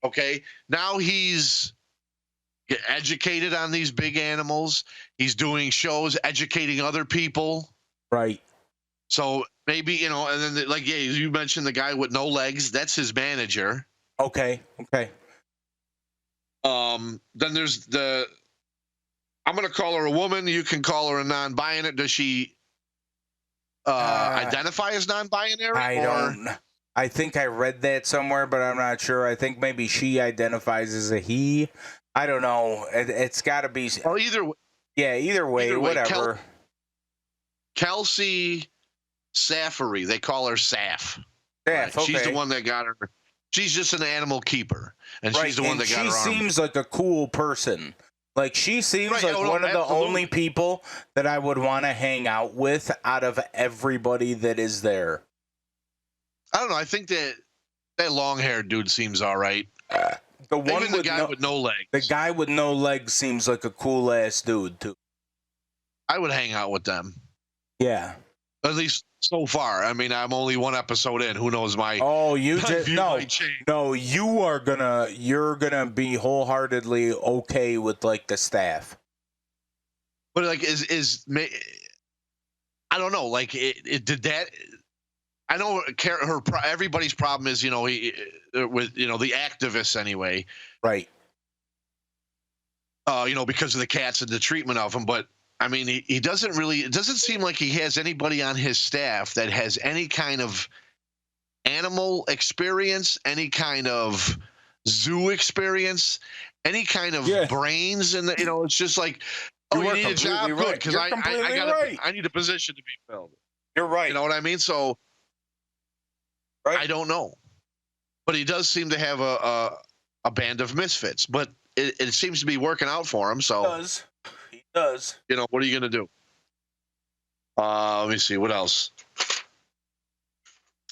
Okay. Now he's educated on these big animals. He's doing shows, educating other people. Right. So maybe, and then you mentioned the guy with no legs. That's his manager. Okay. Then there's I'm going to call her a woman. You can call her a non-binary. Does she identify as non-binary? I think I read that somewhere, but I'm not sure. I think maybe she identifies as a he. I don't know. It's got to be. Or either way. Yeah, either way, whatever. Kelsey Safari. They call her Saf. Saf, okay. She's the one that got her. She's just an animal keeper. And she's the one that got her arm. She seems like a cool person. Like, she seems like one of the only people that I would want to hang out with out of everybody that is there. I don't know. I think that long-haired dude seems all right. The one with guy with no legs. The guy with no legs seems like a cool-ass dude, too. I would hang out with them. Yeah. At least so far. I mean, I'm only one episode in. Who knows my No, you're gonna be wholeheartedly okay with the staff. But I don't know. It did that. I know everybody's problem is, the activists anyway. Right. Because of the cats and the treatment of them. But I mean, it doesn't seem like he has anybody on his staff that has any kind of animal experience, any kind of zoo experience, any kind of brains. And, it's just like, you need a job? Good. Because I need a position to be filled. You're right. You know what I mean? So I don't know. But he does seem to have a band of misfits. But it seems to be working out for him. So He does. What are you going to do? Let me see. What else?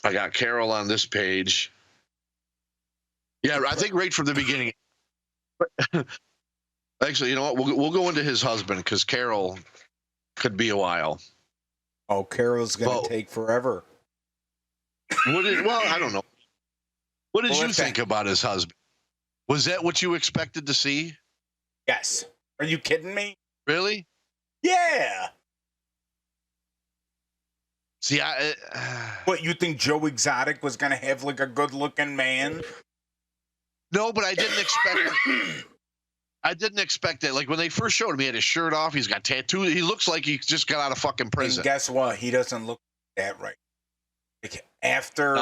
I got Carol on this page. Yeah, I think right from the beginning. Actually, you know what? We'll go into his husband because Carol could be a while. Oh, Carol's going to take forever. I don't know. What did you think about his husband? Was that what you expected to see? Yes. Are you kidding me? Really? Yeah. See, what, you think Joe Exotic was gonna have like a good-looking man? No, but I didn't expect. I didn't expect that. Like when they first showed him, he had his shirt off. He's got tattoos. He looks like he just got out of fucking prison. And guess what? He doesn't look that right. Like after,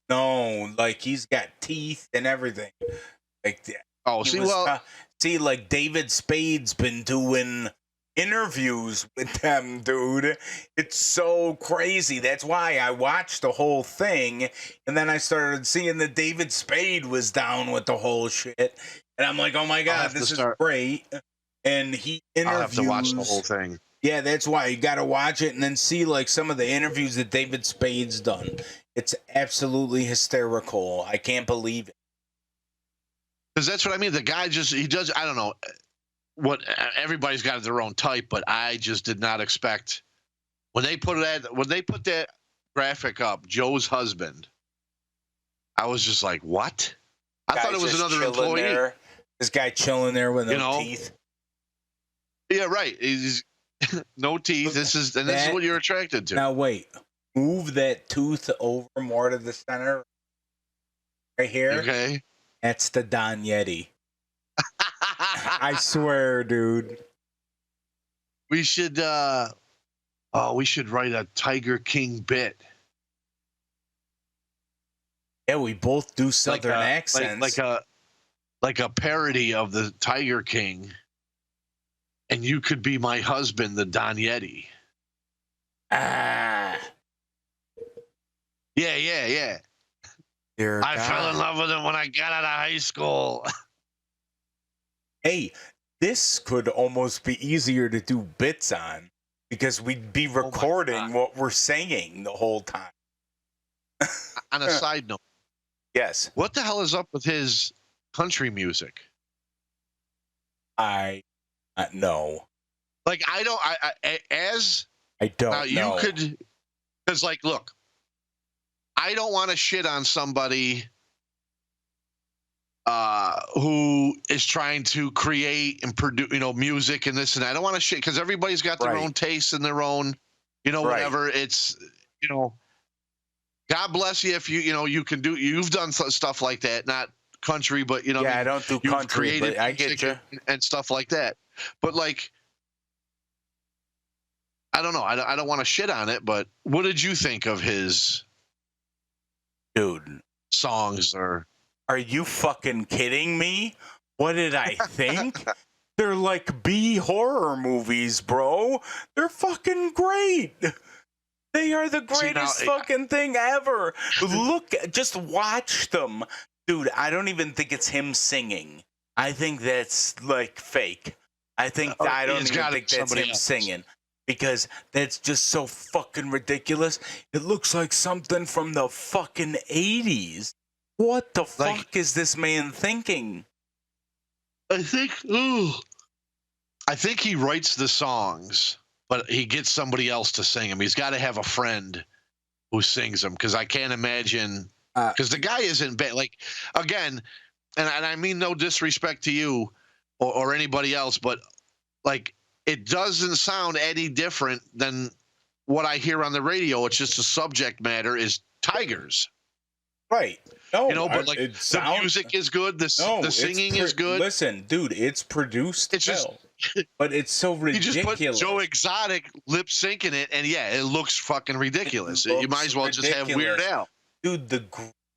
no, like he's got teeth and everything. Like, see, like David Spade's been doing interviews with them, dude. It's so crazy. That's why I watched the whole thing, and then I started seeing that David Spade was down with the whole shit, and I'm like, oh my god, this is great. And he interviews. I'll have to watch the whole thing. Yeah, that's why you got to watch it and then see like some of the interviews that David Spade's done. It's absolutely hysterical. I can't believe it. Because that's what I mean. The guy he does. I don't know what everybody's got their own type, but I just did not expect when they put that graphic up, Joe's husband. I was just like, what? I thought it was another employee. There. This guy chilling there with no teeth. Yeah, right. He's no teeth. This is what you're attracted to. Now wait, move that tooth over more to the center, right here. Okay, that's the Don Yeti. I swear, dude. We should. We should write a Tiger King bit. Yeah, we both do Southern accents, like a parody of the Tiger King. And you could be my husband, the Don Yeti. Ah. Yeah. I fell in love with him when I got out of high school. Hey, this could almost be easier to do bits on because we'd be recording what we're saying the whole time. On a side note. Yes. What the hell is up with his country music? No. Like I don't know. You could, because like, look, I don't want to shit on somebody who is trying to create and produce, music and this and that. I don't want to shit because everybody's got their own tastes and their own, whatever. It's, God bless you if you can do. You've done stuff like that, not country, but I don't do country, but I get you and stuff like that. But like, I don't know. I don't want to shit on it, but what did you think of his songs? Or are you fucking kidding me? What did I think? They're like B horror movies, bro. They're fucking great. They are the greatest fucking thing ever. Look, just watch them. Dude, I don't even think it's him singing. I think that's like fake. I don't even think that's him singing because that's just so fucking ridiculous. It looks like something from the fucking 80s. What the fuck is this man thinking? I think he writes the songs, but he gets somebody else to sing them. He's got to have a friend who sings them because I can't imagine. Because the guy isn't bad. Like, again, and I mean no disrespect to you or anybody else, but like it doesn't sound any different than what I hear on the radio. It's just the subject matter is tigers. Right. No, but like the music is good. The singing is good. Listen, dude, it's produced but it's so ridiculous. You just put Joe Exotic lip syncing it, and it looks fucking ridiculous. You might as well just have Weird Al. Dude, the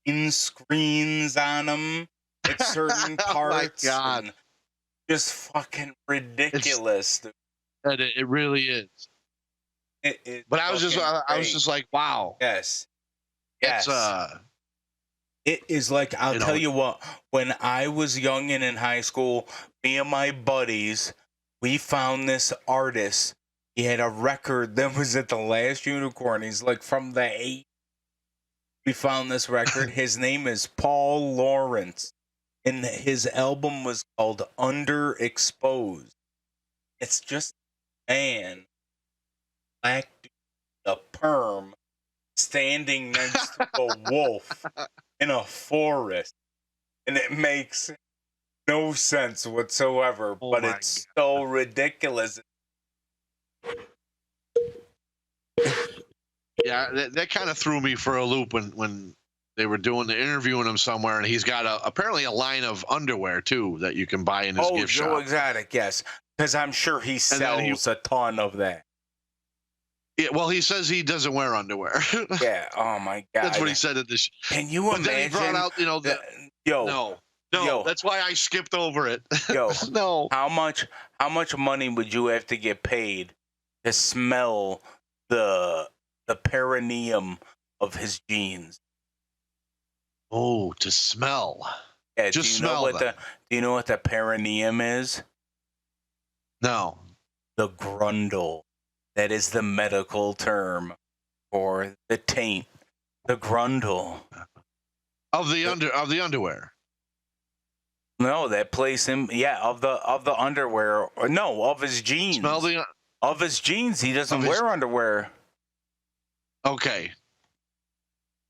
green screens on them at certain parts. Oh my God. Just fucking ridiculous. It really is. But I was just like, wow. Yes. It is like, I'll tell you what, when I was young and in high school, me and my buddies, we found this artist. He had a record that was at the Last Unicorn. He's like from the 80s. We found this record. His name is Paul Lawrence. And his album was called Underexposed. It's just a man, black dude, a perm, standing next to a wolf in a forest. And it makes no sense whatsoever, but it's so ridiculous. Yeah, that kind of threw me for a loop when they were interviewing him somewhere, and he's got apparently a line of underwear too that you can buy in his gift shop. Oh, Joe Exotic, yes, because I'm sure he sells a ton of that. Yeah, well, he says he doesn't wear underwear. Yeah. Oh my God. That's what he said at this. Can you imagine? Then he brought out, no. That's why I skipped over it. Yo, no. How much money would you have to get paid to smell the perineum of his jeans? Oh, to smell. Yeah, just smell them. Do you know what the perineum is? No. The grundle. That is the medical term for the taint. The grundle. Of the underwear. No, that place him. Yeah, of the underwear. No, of his jeans. Smell of his jeans. He doesn't wear underwear. Okay.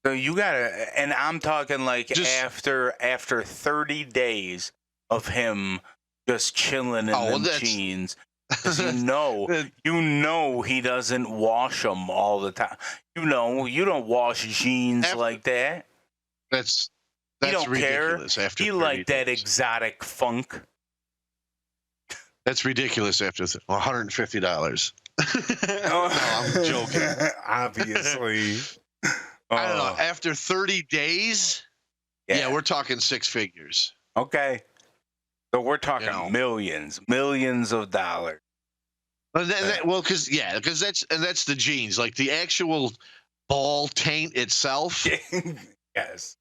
So you gotta, and I'm talking like after 30 days of him just chilling in them jeans. Because you know he doesn't wash them all the time. You don't wash jeans like that. That's he don't ridiculous. Care. After he like that exotic funk. That's ridiculous. After $150. No, I'm joking. Obviously. I don't know. After 30 days, yeah, we're talking six figures. Okay. So we're talking millions of dollars. Because that's the jeans, like the actual ball taint itself. Yes.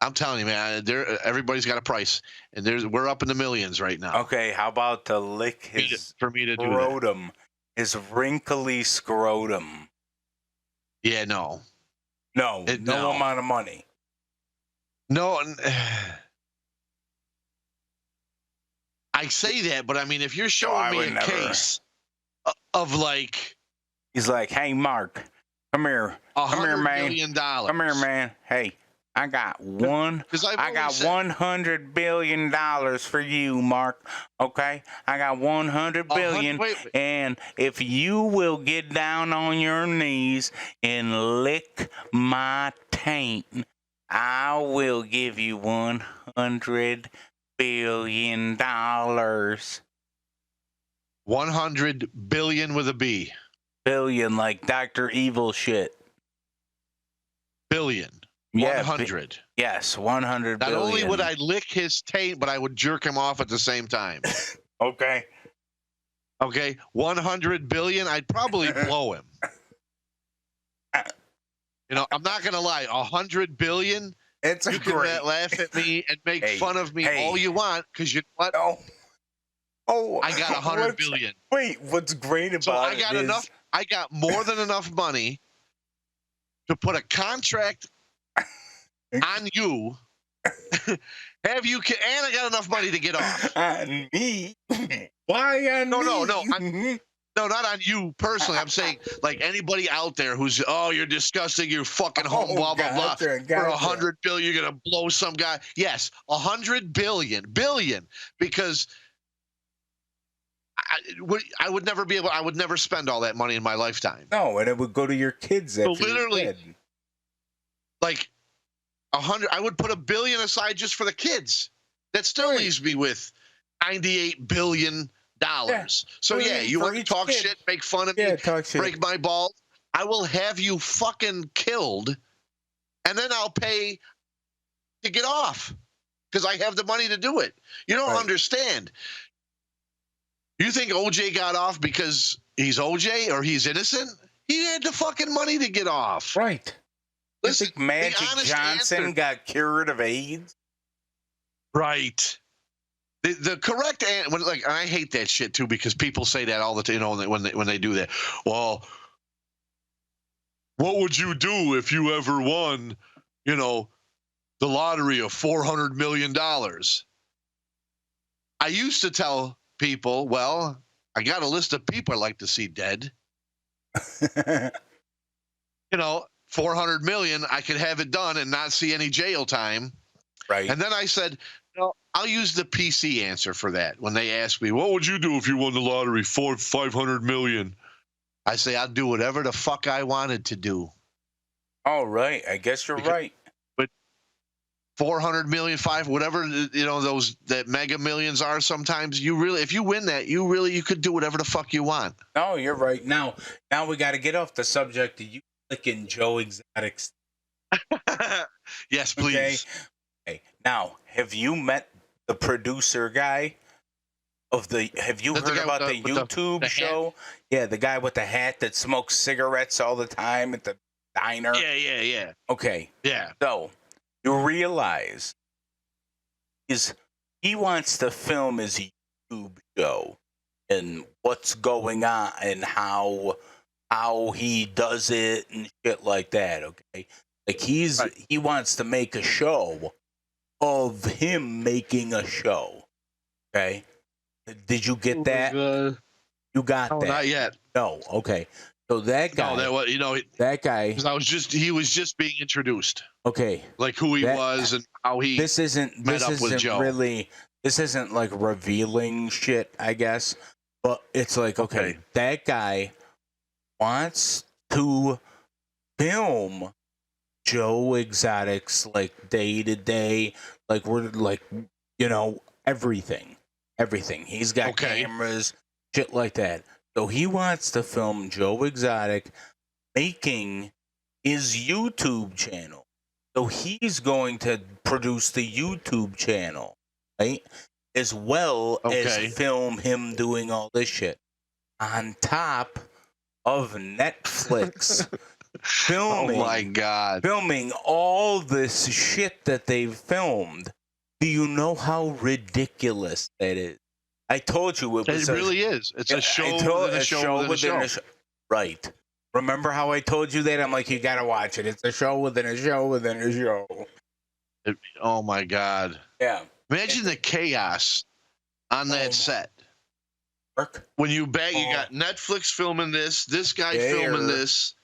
I'm telling you, man. Everybody's got a price, and we're up in the millions right now. Okay, how about to lick his for me to scrotum, his wrinkly scrotum? Yeah, no amount of money. No, I say that, but I mean, if you're showing me a case of like, he's like, hey, Mark, come here, $100 million. Come here, man. Hey, I got $100 billion for you, Mark. Okay, I got $100 billion, and if you will get down on your knees and lick my taint, I will give you $100 billion. 100 billion with a B. Billion, like Dr. Evil shit. Billion. Yeah, 100. Yes, 100 billion. Not only would I lick his taint, but I would jerk him off at the same time. Okay. 100 billion, I'd probably blow him. I'm not going to lie. 100 billion, you can laugh at me and make fun of me all you want, because you know what? I got 100 billion. Wait, what's great about I got more than enough money to put a contract on you. Have you? And I got enough money to get off. On me? Why on me? No, not on you personally. I'm saying like anybody out there who's, you're disgusting, you're fucking home, blah, blah, blah. For 100 billion, you're going to blow some guy. Yes, 100 billion, because I would never be able, I would never spend all that money in my lifetime. No, and it would go to your kids. So literally, like 100, I would put $1 billion aside just for the kids. That still leaves me with $98 billion. Yeah. So you want to talk shit, make fun of me, break my balls? I will have you fucking killed, and then I'll pay to get off because I have the money to do it. You don't understand. You think OJ got off because he's OJ or he's innocent? He had the fucking money to get off. Right. Listen, you think Magic Johnson got cured of AIDS? Right. The correct answer, like, I hate that shit too, because people say that all the time, when they do that. Well, what would you do if you ever won, the lottery of $400 million? I used to tell people, well, I got a list of people I'd like to see dead. 400 million, I could have it done and not see any jail time. Right. And then I said, I'll use the PC answer for that. When they ask me, what would you do if you won the lottery, 500 million? I say, I'd do whatever the fuck I wanted to do. Oh, right. I guess you're right. But 400 million, whatever, those that mega millions are sometimes, if you win that, you could do whatever the fuck you want. No, you're right. Now we got to get off the subject of you clicking Joe Exotic's. Yes, please. Okay. Now, have you met the producer guy have you heard about the YouTube show? Yeah, the guy with the hat that smokes cigarettes all the time at the diner. Yeah. Okay. Yeah. So, you realize he wants to film his YouTube show and what's going on and how he does it and shit like that, okay? Like he wants to make a show of him making a show. Okay? Did you get that? You got that? Not yet. No. Okay. So that guy. No, that guy. He was just being introduced. Okay. Like who he was and how he. This isn't Joe. Really. This isn't like revealing shit, I guess. But it's like, okay, that guy wants to film Joe Exotic's like day to day, like we're like, everything. He's got cameras, shit like that. So he wants to film Joe Exotic making his YouTube channel. So he's going to produce the YouTube channel, right? As well as film him doing all this shit. On top of Netflix filming. Oh my God. Filming all this shit that they've filmed. Do you know how ridiculous that is? I told you it really is. It's a show within a show. Right. Remember how I told you that? I'm like, you gotta watch it. It's a show within a show within a show. Oh my God. Yeah. Imagine the chaos on that set. Marc? When you got Netflix filming this guy filming this,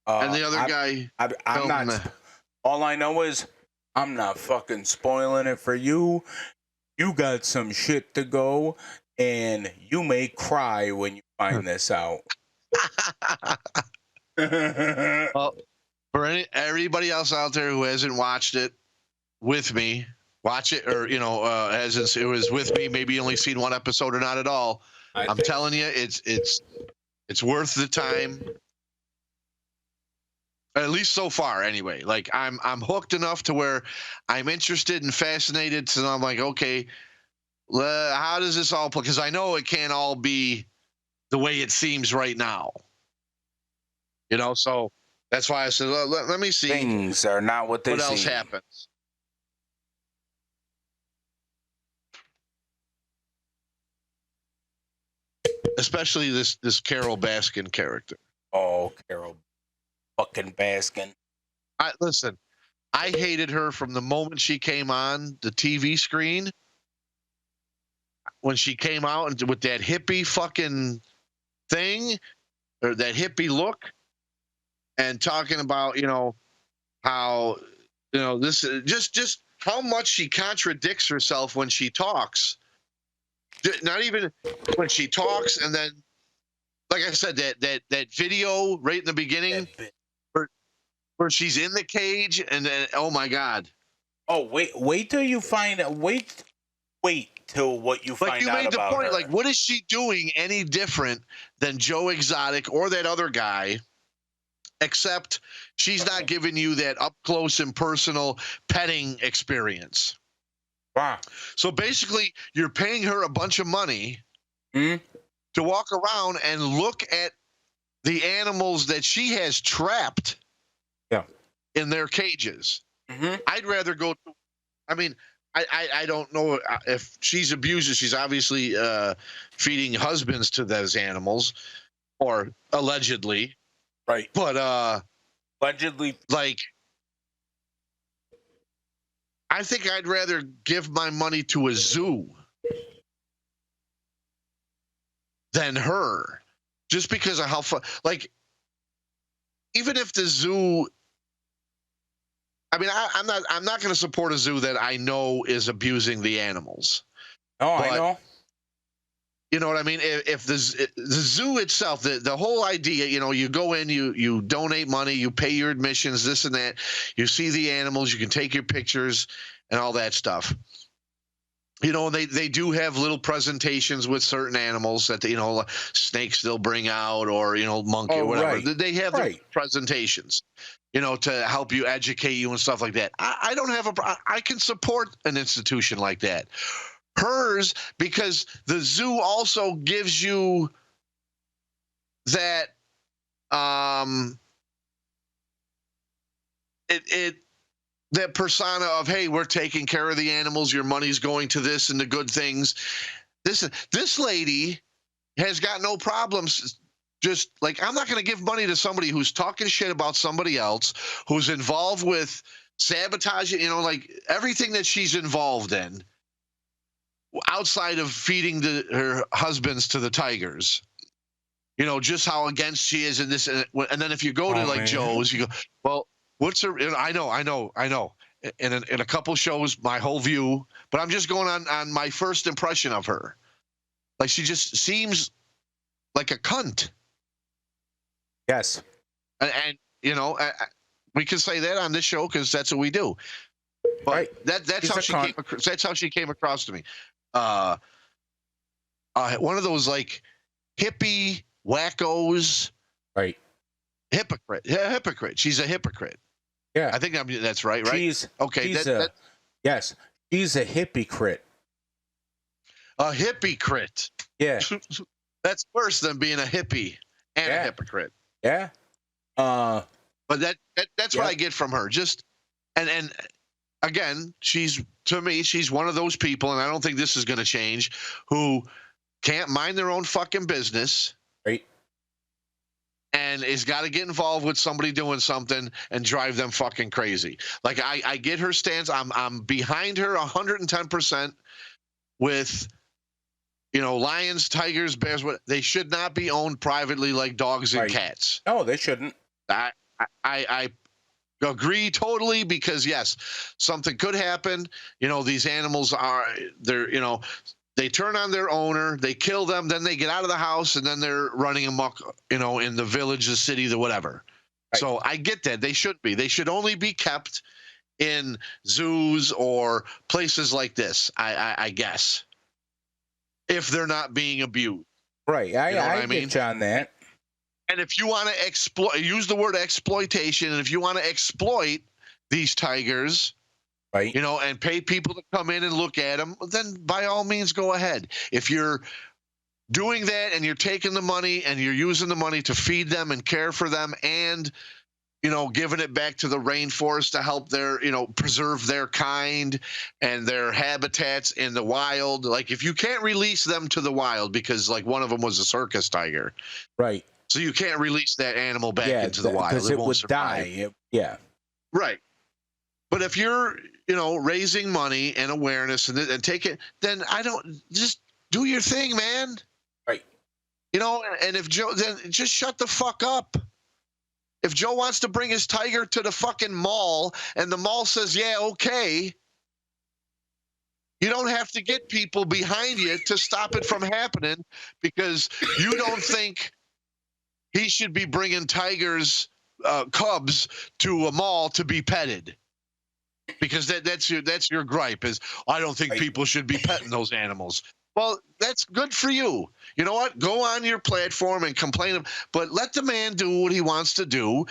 and the other guy. I'm not. All I know is I'm not fucking spoiling it for you. You got some shit to go, and you may cry when you find this out. Well, for everybody else out there who hasn't watched it with me, watch it, or it was with me, maybe only seen one episode or not at all. I'm telling you, it's worth the time. At least so far, anyway. Like I'm hooked enough to where I'm interested and fascinated. So I'm like, okay, how does this all play? Because I know it can't all be the way it seems right now. So that's why I said, let me see. Things are not what they seem. What else happens? Especially this Carol Baskin character. Oh, Carol fucking Baskin. Listen, I hated her from the moment she came on the TV screen. When she came out with that hippie fucking thing, or that hippie look, and talking about, how, this just how much she contradicts herself when she talks. Not even when she talks, and then, like I said, that video right in the beginning where she's in the cage, and then, oh my God. Oh, wait till you find out. Wait till what you find out about her. Like you made the point. Like, what is she doing any different than Joe Exotic or that other guy? Except she's not giving you that up close and personal petting experience. Wow. So basically, you're paying her a bunch of money to walk around and look at the animals that she has trapped in their cages. Mm-hmm. I'd rather go to, I don't know if she's abusing. She's obviously feeding husbands to those animals, or allegedly. Right. But allegedly, like, I think I'd rather give my money to a zoo than her, just because of how fun. Like, even if the zoo I mean, I'm not going to support a zoo that I know is abusing the animals. Oh, I know. You know what I mean? If the zoo itself, the whole idea, you go in, you donate money, you pay your admissions, this and that, you see the animals, you can take your pictures and all that stuff. They do have little presentations with certain animals that, snakes they'll bring out or, monkey or whatever. Right. They have their presentations, to help you, educate you and stuff like that. I don't have I can support an institution like that. Hers, because the zoo also gives you that, that persona of, hey, we're taking care of the animals. Your money's going to this and the good things. This lady has got no problems. Just like, I'm not going to give money to somebody who's talking shit about somebody else, who's involved with sabotage, like everything that she's involved in outside of feeding her husbands to the tigers. Just how against she is in this. And then if you go to Joe's, you go, well, what's her? I know. In a couple shows, my whole view, but I'm just going on my first impression of her. Like, she just seems like a cunt. Yes. And we can say that on this show because that's what we do. But that's how she came across to me. One of those like hippie wackos. Right. Hypocrite. Yeah, hypocrite. She's a hypocrite. Yeah. I think that's right. She's yes. She's a hypocrite. A hypocrite. Yeah. That's worse than being a hippie and a hypocrite. Yeah. But that's what I get from her. Just and again, to me, she's one of those people, and I don't think this is going to change, who can't mind their own fucking business. Right. And is got to get involved with somebody doing something and drive them fucking crazy. Like, I get her stance. I'm behind her 110% with, lions, tigers, bears. They should not be owned privately like dogs and cats. No, they shouldn't. I agree totally, because yes, something could happen. These animals they turn on their owner, they kill them, then they get out of the house, and then they're running amok, in the village, the city, the whatever. Right. So I get that. They should be. They should only be kept in zoos or places like this, I guess, if they're not being abused. Right. I mean? Get you on that. And if you want to use the word exploitation, and if you want to exploit these tigers, right, and pay people to come in and look at them, then by all means go ahead. If you're doing that and you're taking the money and you're using the money to feed them and care for them and, giving it back to the rainforest to help their, preserve their kind and their habitats in the wild. Like, if you can't release them to the wild because, like, one of them was a circus tiger. Right. So you can't release that animal back into the wild. Because it would die. Yeah. Right. But if you're, raising money and awareness and take it, then just do your thing, man. Right. And if Joe, then just shut the fuck up. If Joe wants to bring his tiger to the fucking mall and the mall says, yeah, okay, you don't have to get people behind you to stop it from happening because you don't think he should be bringing tigers, cubs to a mall to be petted. Because that's your gripe is, I don't think people should be petting those animals. Well, that's good for you. You know what? Go on your platform and complain, but let the man do what he wants to do.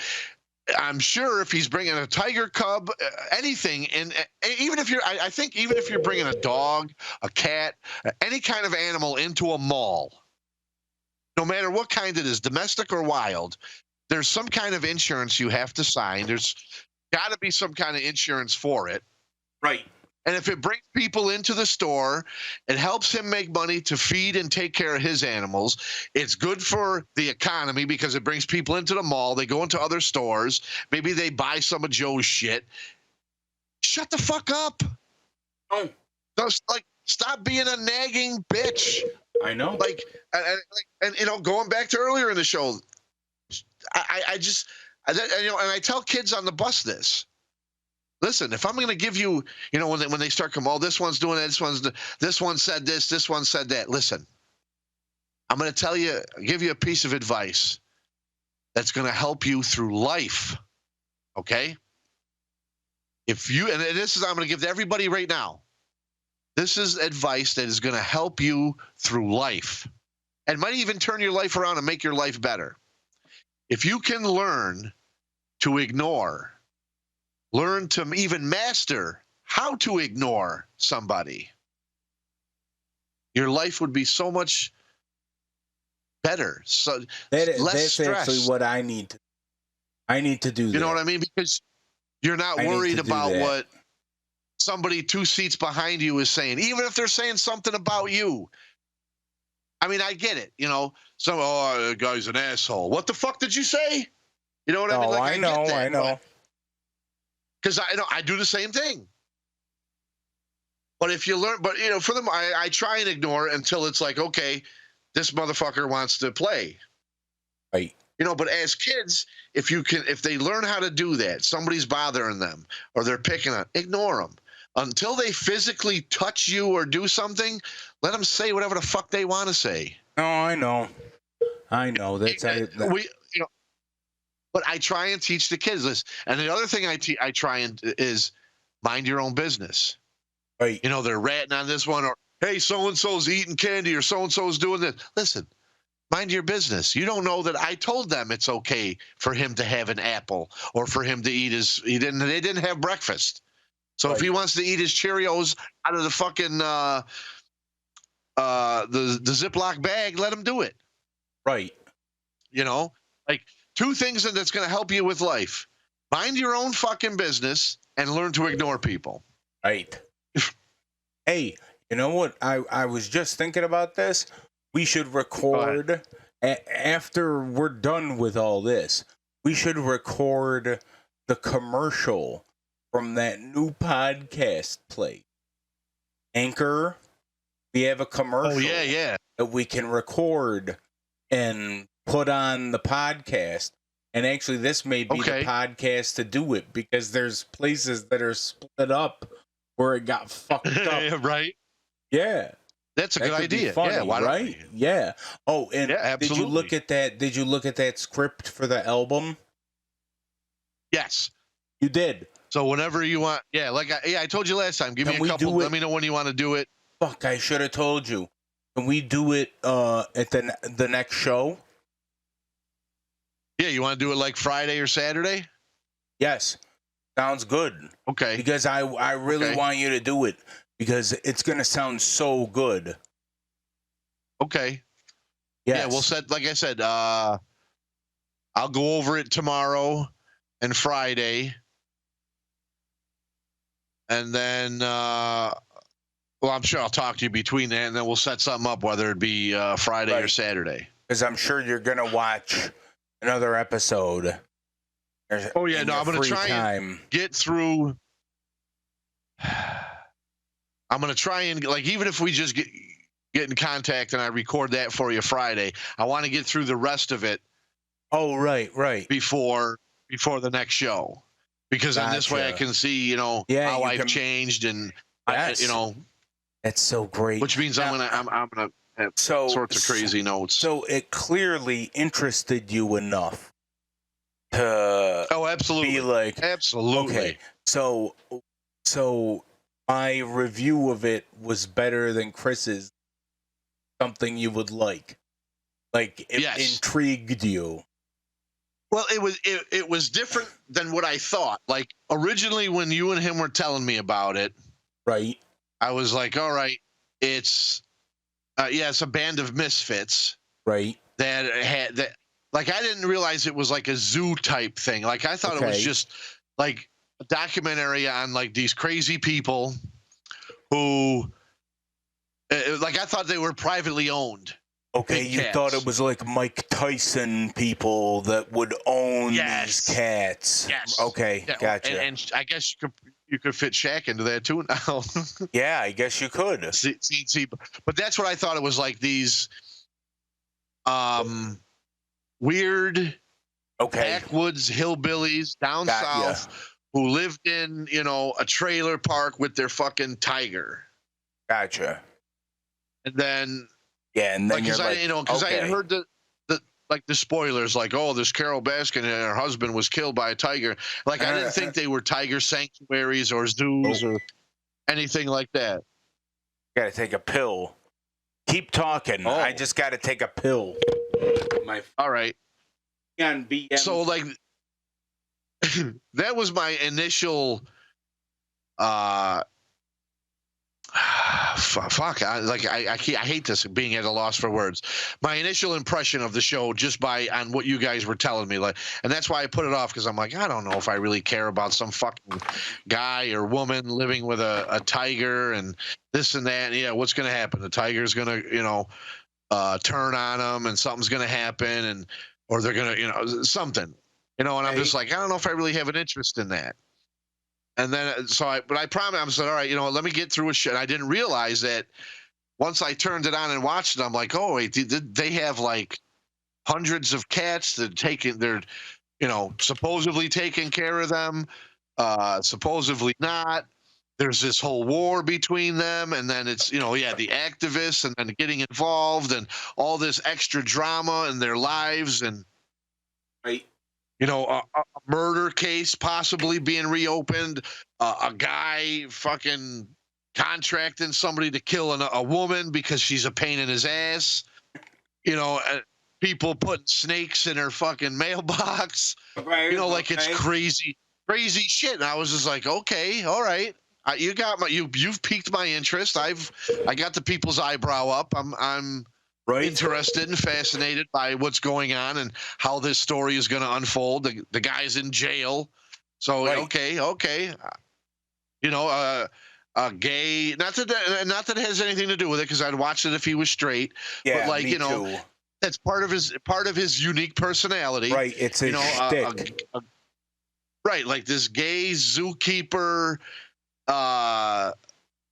I'm sure if he's bringing a tiger cub, anything, and even if I think even if you're bringing a dog, a cat, any kind of animal into a mall, no matter what kind it is, domestic or wild, there's some kind of insurance you have to sign. There's got to be some kind of insurance for it. Right. And if it brings people into the store, it helps him make money to feed and take care of his animals. It's good for the economy because it brings people into the mall. They go into other stores. Maybe they buy some of Joe's shit. Shut the fuck up. Oh. Just, stop being a nagging bitch. I know. And going back to earlier in the show, I just, and I tell kids on the bus this. listen, if I'm going to give you, when they start coming, this one's doing that, this one said this one said that. Listen, I'm going to give you a piece of advice that's going to help you through life. Okay? And this is, I'm going to give to everybody right now. This is advice that is going to help you through life and might even turn your life around and make your life better. If you can learn to ignore, learn to even master how to ignore somebody, your life would be so much better. So that's stress. Actually what I need to do. You know what I mean? Because you're not worried about what somebody 2 seats behind you is saying, even if they're saying something about you. I mean, I get it. The guy's an asshole. What the fuck did you say? You know what I mean? Like, I know. Because I do the same thing. But if you learn, for them, I try and ignore it until it's like, okay, this motherfucker wants to play. Right. But as kids, if they learn how to do that, somebody's bothering them or they're picking on, ignore them. Until they physically touch you or do something, let them say whatever the fuck they want to say. No, I know. But I try and teach the kids this. And the other thing I try and is mind your own business. Right. They're ratting on this one, or hey, so-and-so's eating candy, or so-and-so's doing this. Listen, mind your business. You don't know that I told them it's okay for him to have an apple or for him to eat they didn't have breakfast. So if he wants to eat his Cheerios out of the fucking the Ziploc bag, let him do it. Right. Like 2 things that's going to help you with life. Mind your own fucking business and learn to ignore people. Right. Hey, you know what? I was just thinking about this. We should record after we're done with all this. We should record the commercial from that new podcast play. Anchor, we have a commercial that we can record and put on the podcast. And actually, this may be the podcast to do it because there's places that are split up where it got fucked up. Right? Yeah. That's a good idea. Funny, right? Yeah. Oh, and did you look at that? Did you look at that script for the album? Yes. You did. So whenever you want, I told you last time. Give me a couple. Let me know when you want to do it. Fuck, I should have told you. Can we do it at the next show? Yeah, you want to do it like Friday or Saturday? Yes, sounds good. Okay. Because I really want you to do it because it's gonna sound so good. Okay. Yes. Yeah, we'll set. Like I said, I'll go over it tomorrow and Friday. And then, I'm sure I'll talk to you between that, and then we'll set something up, whether it be Friday or Saturday. Because I'm sure you're going to watch another episode. Oh, yeah, no, I'm going to try and get through. I'm going to try and, even if we just get in contact and I record that for you Friday, I want to get through the rest of it. Oh, right. Before the next show. Because in this way I can see, how I've changed and that's so great. Which means I'm gonna have sorts of crazy notes. So it clearly interested you enough to absolutely be like absolutely. Okay. So my review of it was better than Chris's. Something you would like. Like it intrigued you. Well, it was different than what I thought. Like originally when you and him were telling me about it, right? I was like, all right, it's a band of misfits. Right. That had that like I didn't realize it was like a zoo type thing. Like I thought it was just like a documentary on like these crazy people who like I thought they were privately owned. Okay, you thought it was like Mike Tyson people that would own these cats. Yes. Okay, gotcha. And I guess you could fit Shaq into that too now. Yeah, I guess you could. See, but that's what I thought it was like these weird backwoods hillbillies down south who lived in, a trailer park with their fucking tiger. Gotcha. And then, and then because I had heard the spoilers, like, oh, this Carol Baskin and her husband was killed by a tiger. Like, I didn't think they were tiger sanctuaries or zoos or anything like that. Got to take a pill. Keep talking. I just got to take a pill. All right. On BM. So, like, that was my initial fuck. I hate this, being at a loss for words. My initial impression of the show, just on what you guys were telling me, and that's why I put it off, because I'm like, I don't know if I really care about some fucking guy or woman living with a tiger and this and that. And, yeah, what's going to happen? The tiger's going to, turn on them, and something's going to happen, or they're going to, something, and I'm just like, I don't know if I really have an interest in that. And then, but I promised, I said, all right, let me get through a shit. I didn't realize that once I turned it on and watched it, I'm like, oh, wait, they have like hundreds of cats that they're, supposedly taking care of them, supposedly not. There's this whole war between them. And then it's, the activists and then getting involved and all this extra drama in their lives. And, right. A murder case possibly being reopened, a guy fucking contracting somebody to kill a woman because she's a pain in his ass, people putting snakes in her fucking mailbox, right, like it's crazy shit. And I was just like, okay, all right. You got you've piqued my interest. I got the people's eyebrow up. I'm interested and fascinated by what's going on and how this story is going to unfold. The guy's in jail, so okay. A gay, not that it has anything to do with it, because I'd watch it if he was straight. Yeah, but me too. That's part of his unique personality. Right, it's a shtick. Right, like this gay zookeeper,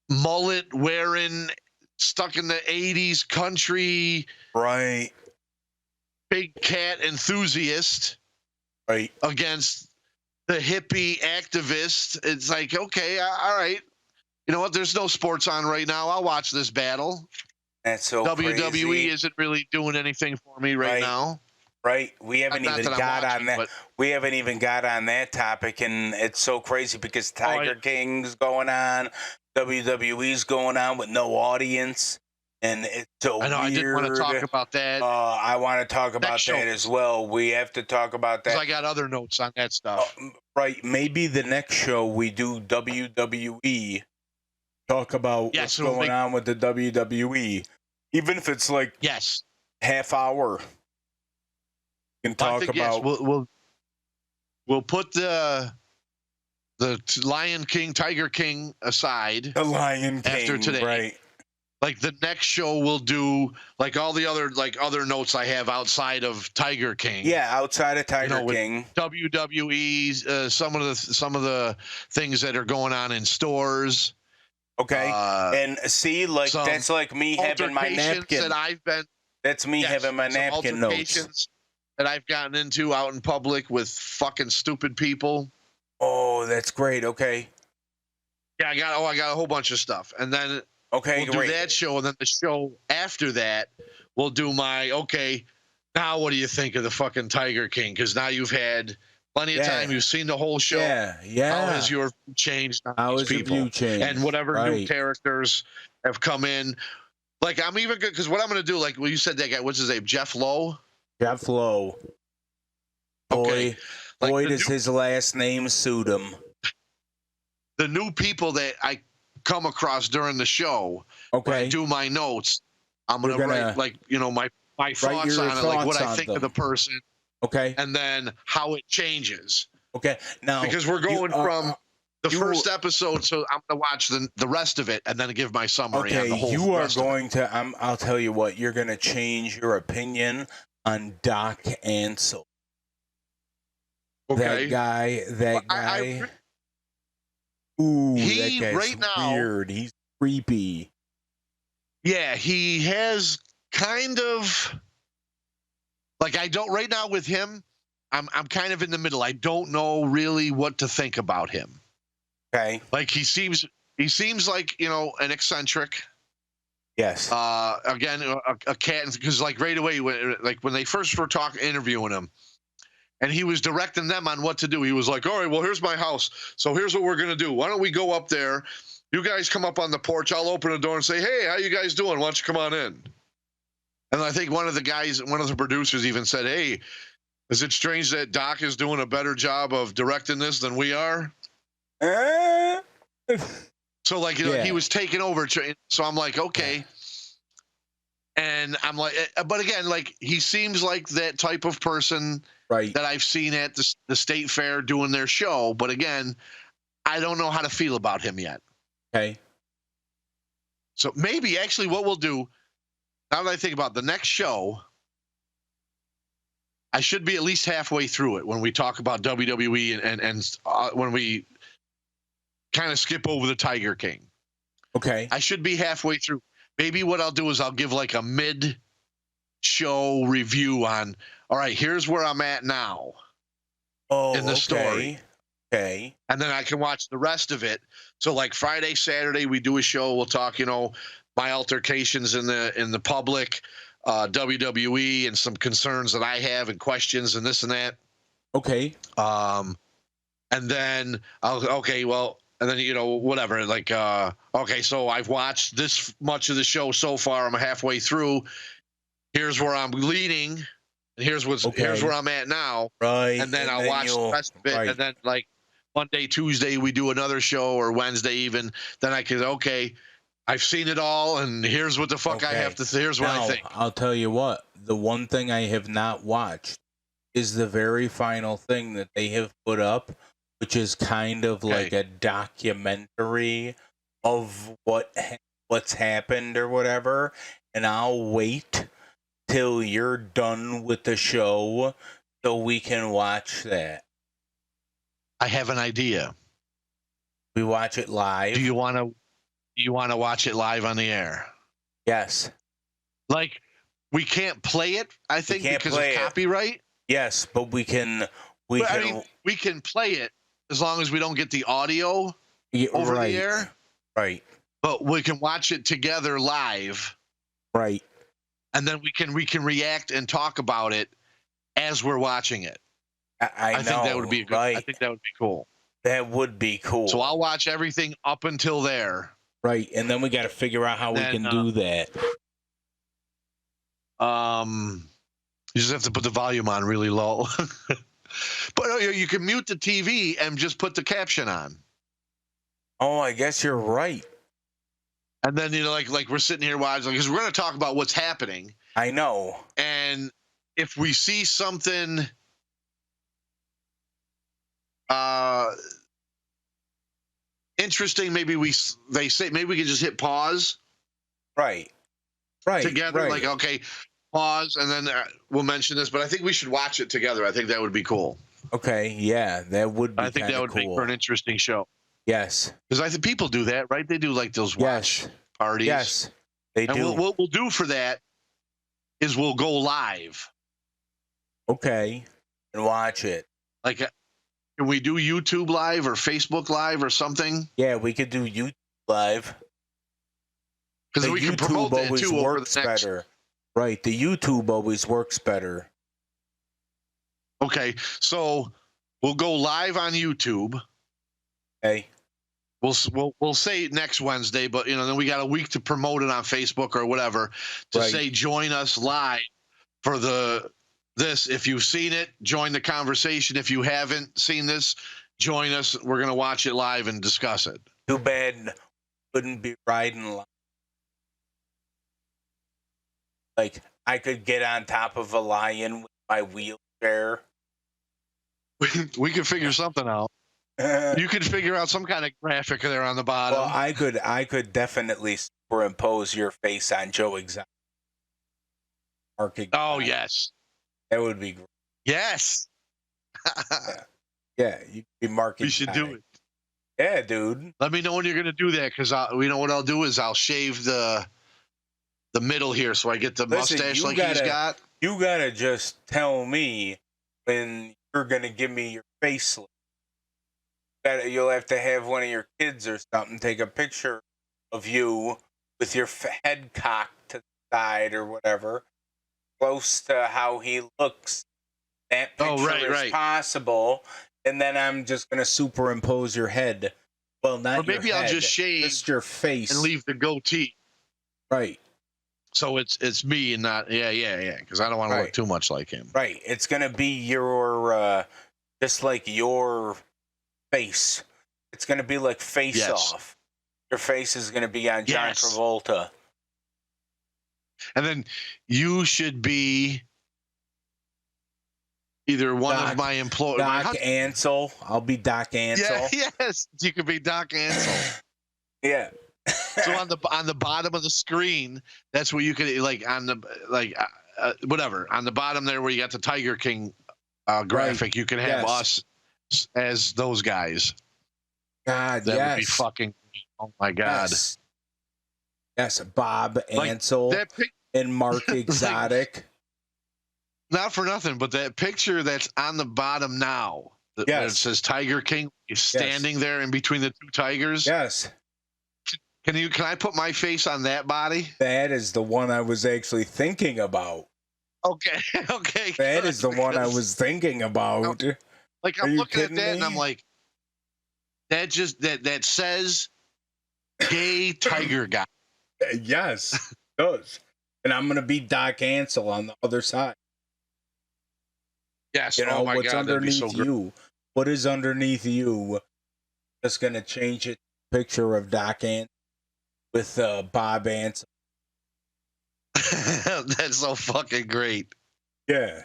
mullet wearing, stuck in the 80s country, right, big cat enthusiast, right, against the hippie activist. It's like, okay, all right, you know what, there's no sports on right now, I'll watch this battle. That's so WWE crazy. isn't really doing anything for me right now. Right, we haven't even got on that. We haven't even got on that topic, and it's so crazy because Tiger King's going on, WWE's going on with no audience, and it's so weird. I didn't want to talk about that. I want to talk about that as well. We have to talk about that. 'Cause I got other notes on that stuff. Right, maybe the next show we do WWE. Talk about what's going on with the WWE, even if it's like half hour. Can talk about. Yes, we'll put the Lion King, Tiger King aside. The Lion King after today, right? Like the next show we'll do like all the other notes I have outside of Tiger King. Yeah, outside of Tiger King, WWE, some of the things that are going on in stores. Okay, and see, like that's like me having my napkin. That's me having my napkin notes that I've gotten into out in public with fucking stupid people. Oh, that's great. Okay. Yeah, I got a whole bunch of stuff. And then we'll do that show, and then the show after that, we'll do my, now what do you think of the fucking Tiger King? Because now you've had plenty of time. You've seen the whole show. Yeah. How has your view changed on How these has people? your view changed? And whatever new characters have come in. Like, I'm even good, because what I'm going to do, like, well, you said that guy, what's his name? Jeff Lowe? Jeff Lowe. Okay. Boyd is his last name, suit him. The new people that I come across during the show, when I do my notes, I'm going to write, like, my thoughts on it, like what I think of the person. Okay. And then how it changes. Okay. Now, because we're going from the first episode, so I'm going to watch the rest of it and then give my summary on the whole. You are going to. I'll tell you what. You're going to change your opinion on Doc Ansel. Okay. That guy. Ooh, that guy's weird. He's creepy. Yeah, he has kind of. Like, I don't right now with him. I'm kind of in the middle. I don't know really what to think about him. Okay. Like he seems like, an eccentric. Yes. Again, a cat, because like right away when they first were interviewing him, and he was directing them on what to do. He was like, "All right, well, here's my house. So here's what we're gonna do. Why don't we go up there? You guys come up on the porch. I'll open the door and say, hey, how you guys doing? Why don't you come on in?" And I think one of the producers even said, "Hey, is it strange that Doc is doing a better job of directing this than we are?" So like, he was taking over. So I'm like, okay. And I'm like, but again, like he seems like that type of person that I've seen at the state fair doing their show. But again, I don't know how to feel about him yet. Okay. So maybe actually what we'll do, now that I think about the next show, I should be at least halfway through it when we talk about WWE and when we kind of skip over the Tiger King. Okay. I should be halfway through. Maybe what I'll do is I'll give like a mid-show review on, all right, here's where I'm at now in the story. Okay. And then I can watch the rest of it. So like Friday, Saturday, we do a show. We'll talk, my altercations in the public, WWE, and some concerns that I have and questions and this and that. Okay. And then and then, whatever, like, okay, so I've watched this much of the show so far. I'm halfway through. Here's where I'm leading. And here's where I'm at now. Right. And then I'll watch the rest of it. Right. And then like Monday, Tuesday, we do another show, or Wednesday even. Then I can, okay, I've seen it all. And here's what the fuck I have to say. Here's what I think. I'll tell you what, the one thing I have not watched is the very final thing that they have put up, which is kind of like a documentary of what's happened or whatever. And I'll wait till you're done with the show so we can watch that. I have an idea. We watch it live. Do you want to watch it live on the air? Yes. Like, we can't play it, I think, because of copyright. Yes, but we can play it as long as we don't get the audio over the air. Right. But we can watch it together live. Right. And then we can react and talk about it as we're watching it. I think that would be good. I think that would be cool. That would be cool. So I'll watch everything up until there. Right. And then we got to figure out how we can do that. You just have to put the volume on really low. But you can mute the TV and just put the caption on. Oh, I guess you're right. And then, like we're sitting here watching, because we're going to talk about what's happening. I know. And if we see something interesting, maybe we can just hit pause. Right. Together, right. Like, okay, pause, and then we'll mention this. But I think we should watch it together. I think that would be cool. Okay, yeah, that would be I think that would make for an interesting show. Yes. Because I think people do that, right? They do like those watch parties. Yes, they do. And what we'll do for that is we'll go live. Okay, and watch it. Like, can we do YouTube Live or Facebook Live or something? Yeah, we could do YouTube Live. Because we can promote that always too works over the next... better. Right, the YouTube always works better. Okay, so we'll go live on YouTube. Okay. We'll say next Wednesday, but then we got a week to promote it on Facebook or whatever to say join us live for this. If you've seen it, join the conversation. If you haven't seen this, join us. We're gonna watch it live and discuss it. Too bad wouldn't be riding live. Like, I could get on top of a lion with my wheelchair. We could figure something out. You could figure out some kind of graphic there on the bottom. Well, I could definitely superimpose your face on Joe Exotic. Oh, yes. That would be great. Yes. Yeah, you could be Marc. We should do it. Yeah, dude. Let me know when you're going to do that, because what I'll do is I'll shave the middle here so I get the mustache like he's got. You got to just tell me when you're going to give me your facelift. You'll have to have one of your kids or something take a picture of you with your head cocked to the side or whatever, close to how he looks. That picture is possible, and then I'm just going to superimpose your head. Well, not or maybe your head, I'll just shave just your face and leave the goatee. Right. So it's me and not because I don't want to look too much like him. Right. It's gonna be your just like your face. It's gonna be like Face Off. Your face is gonna be on John Travolta. And then you should be either one of my employees. Doc Ansel. I'll be Doc Ansel. Yeah, yes, you could be Doc Ansel. Yeah. So on the bottom of the screen, that's where you could whatever on the bottom there where you got the Tiger King graphic, you can have us as those guys. God, that would be fucking. Oh my God. Yes, Bob Ansel and Mark Exotic. Not for nothing, but that picture that's on the bottom now, it says Tiger King is standing there in between the two tigers. Yes. Can I put my face on that body? That is the one I was actually thinking about. Okay. That is the one I was thinking about. Like I'm looking at that and I'm like, that says gay tiger guy. Yes, it does. And I'm gonna be Doc Ansel on the other side. Yes. You know what's underneath you? What is underneath you? Just gonna change it. Picture of Doc Ansel with Bob Ansel. That's so fucking great. Yeah.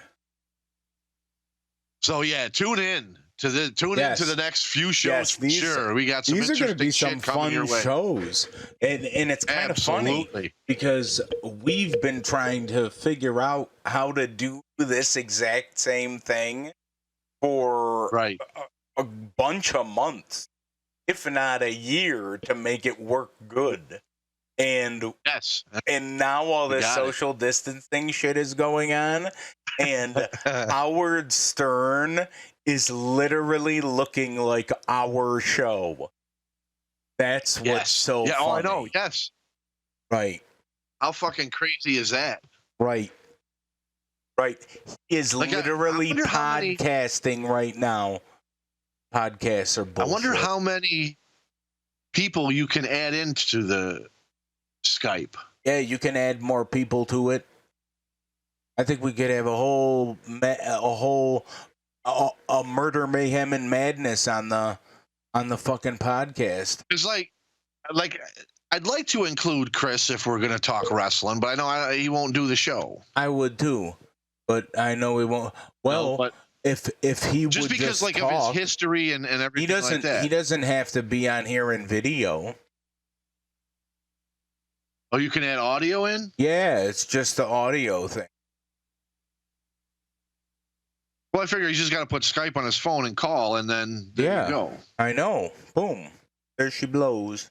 So tune in to the next few shows. For sure, we got some. These are going to be some fun shows, and it's kind of funny because we've been trying to figure out how to do this exact same thing for a bunch of months, if not a year, to make it work good. And now all this social distancing shit is going on, and Howard Stern is literally looking like our show. That's what's so funny. Oh, I know. Yes. Right. How fucking crazy is that? Right. He is literally podcasting right now. Podcasts are bullshit. I wonder how many people you can add into the Skype. Yeah, you can add more people to it. I think we could have a whole murder, mayhem, and madness on the fucking podcast. It's like I'd like to include Chris if we're going to talk wrestling, but I know he won't do the show. I would too, but I know he won't. Well, but if he just would because just talk, of his history and everything like that. He doesn't have to be on here in video. Oh, you can add audio in? Yeah, it's just the audio thing. Well, I figure he's just got to put Skype on his phone and call, and then there you go. I know. Boom. There she blows.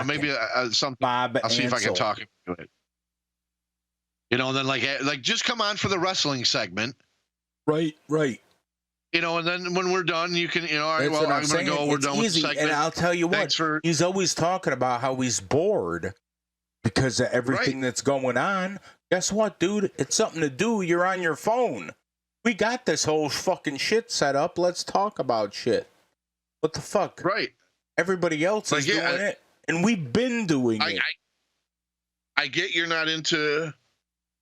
Maybe something. Bob I'll see if I can talk him to it. You know, and then like just come on for the wrestling segment. Right. You know, and then when we're done, you can, all right, well, I'm going to go. We're done with the segment. And I'll tell you what, he's always talking about how he's bored because of everything that's going on. Guess what, dude? It's something to do. You're on your phone. We got this whole fucking shit set up. Let's talk about shit. What the fuck? Right. Everybody else is doing it, and we've been doing it. I get you're not into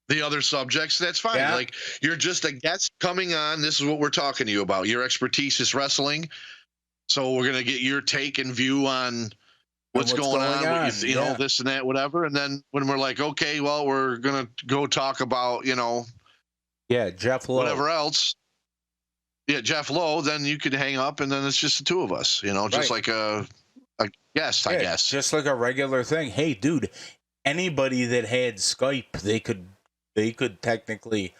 the other subjects. That's fine. Yeah. Like, you're just a guest coming on. This is what we're talking to you about. Your expertise is wrestling. So we're going to get your take and view on what's going on. What you know, this and that, whatever. And then when we're like, okay, well, we're going to go talk about, Jeff Lowe. Whatever else. Yeah, Jeff Lowe, then you could hang up and then it's just the two of us, just like a guest, I guess. Just like a regular thing. Hey, dude, anybody that had Skype, they could technically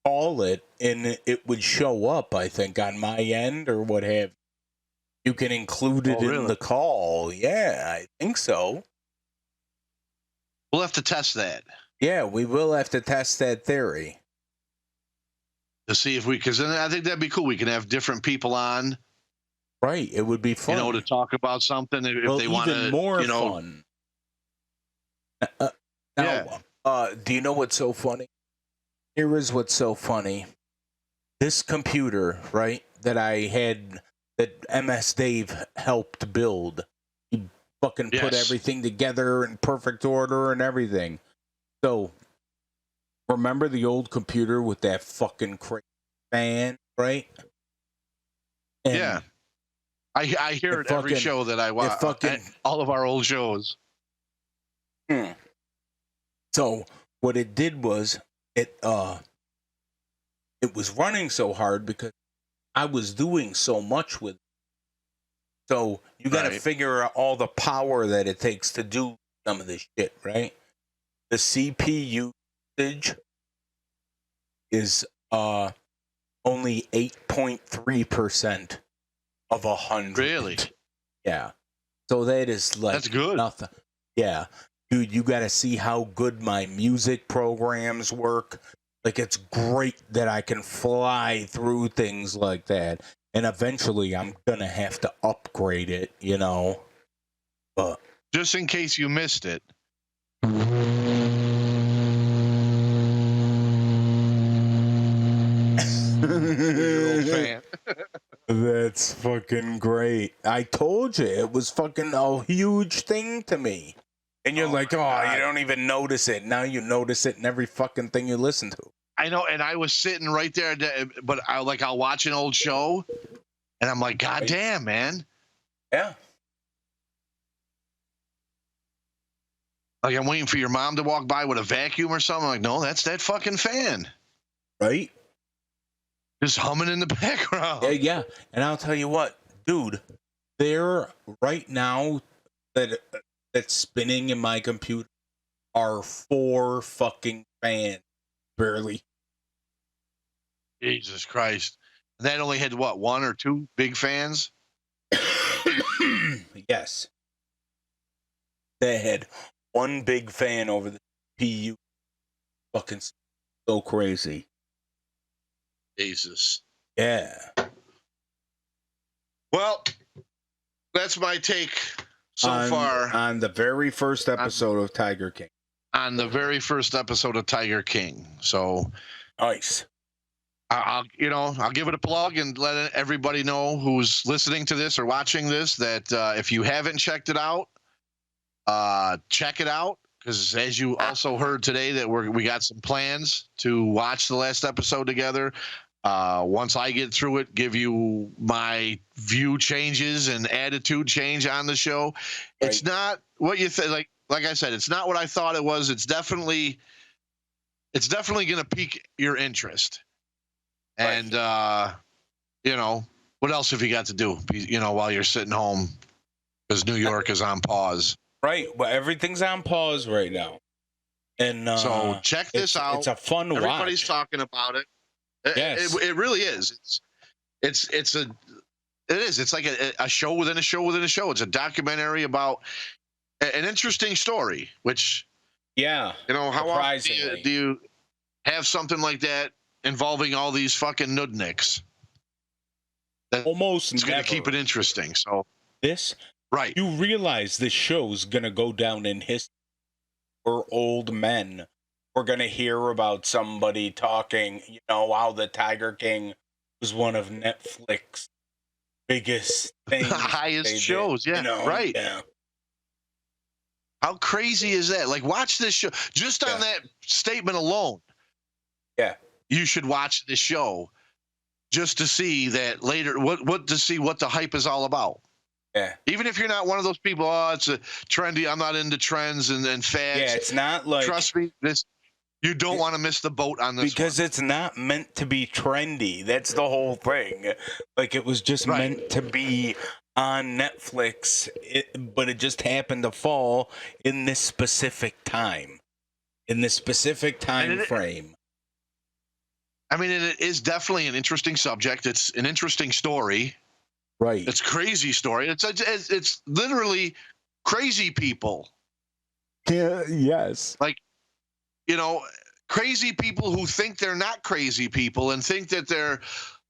call it and it would show up, I think, on my end or what have you. You can include it in the call. Yeah, I think so. We'll have to test that. Yeah, we will have to test that theory. to see if we, because then I think that'd be cool. We can have different people on. Right. It would be fun. To talk about something if they want to. Even more fun. Do you know what's so funny? Here is what's so funny. This computer, right, that I had, that MS Dave helped build. He fucking put everything together in perfect order and everything. So, remember the old computer with that fucking crazy fan, right? And I hear it every show that I watch. All of our old shows. So what it did was it was running so hard because I was doing so much with it. So you got to figure out all the power that it takes to do some of this shit, right? The CPU usage is only 8.3% of 100. Really? Yeah. So that is like that's good. Nothing. Yeah. Dude, you got to see how good my music programs work. Like, it's great that I can fly through things like that. And eventually, I'm going to have to upgrade it, you know. But just in case you missed it. That's fucking great. I told you, it was fucking a huge thing to me. And you're like, God. You don't even notice it. Now you notice it in every fucking thing you listen to. I know, and I was sitting right there, but I'll watch an old show, and I'm like, God damn, man. Yeah. Like, I'm waiting for your mom to walk by with a vacuum or something. I'm like, no, that's that fucking fan. Right? Just humming in the background. Yeah. And I'll tell you what, dude, there right now that's spinning in my computer are 4 fucking fans, barely. Jesus Christ. That only had, what, 1 or 2 big fans? Yes. They had 1 big fan over the PU. Fucking so crazy. Jesus. Yeah. Well, that's my take so far. On the very first episode of Tiger King. On the very first episode of Tiger King. So nice. I'll give it a plug and let everybody know who's listening to this or watching this that if you haven't checked it out, check it out. Because as you also heard today, that we got some plans to watch the last episode together. Once I get through it, give you my view changes and attitude change on the show. Right. It's not what you think. Like I said, it's not what I thought it was. It's definitely going to pique your interest. And, what else have you got to do, while you're sitting home because New York is on pause. Right. Well, everything's on pause right now. And so check this out. It's a fun watch. Everybody's talking about it. Yes. It really is. It is. It's like a show within a show within a show. It's a documentary about an interesting story, which, how often do you have something like that involving all these fucking nudniks? Almost it's never. Going to keep it interesting. So this, right? You realize this show's going to go down in history. We're old men. We're going to hear about somebody talking, how the Tiger King was one of Netflix's biggest things. Highest shows, did, right. Yeah. How crazy is that? Like, watch this show. Just on that statement alone. Yeah. You should watch this show just to see that later, to see what the hype is all about. Yeah. Even if you're not one of those people, it's a trendy, I'm not into trends and fads. Yeah, it's not like... Trust me, you don't want to miss the boat on this because it's not meant to be trendy. That's the whole thing. Like, it was just meant to be on Netflix, but it just happened to fall in this specific time. In this specific time frame. I mean, it is definitely an interesting subject. It's an interesting story. Right. It's a crazy story. It's literally crazy people. Yeah, yes. Like, crazy people who think they're not crazy people and think that they're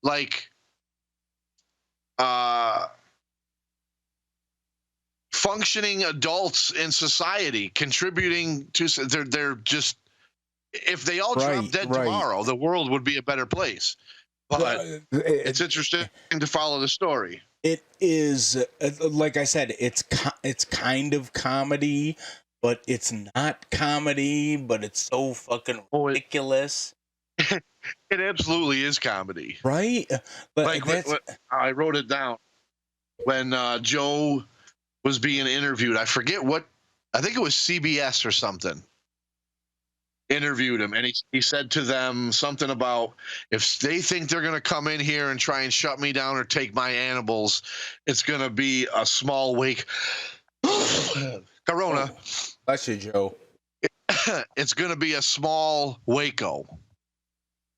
like functioning adults in society, contributing to. They're just. If they all drop dead tomorrow, the world would be a better place. But it's interesting to follow the story. It is, like I said, it's kind of comedy, but it's not comedy, but it's so fucking ridiculous. It absolutely is comedy. Right? But like, I wrote it down. When Joe was being interviewed, I forget what, I think it was CBS or something. Interviewed him, and he said to them something about, if they think they're going to come in here and try and shut me down or take my animals, it's going to be a small wake. Corona. Bless you, Joe. It's going to be a small Waco.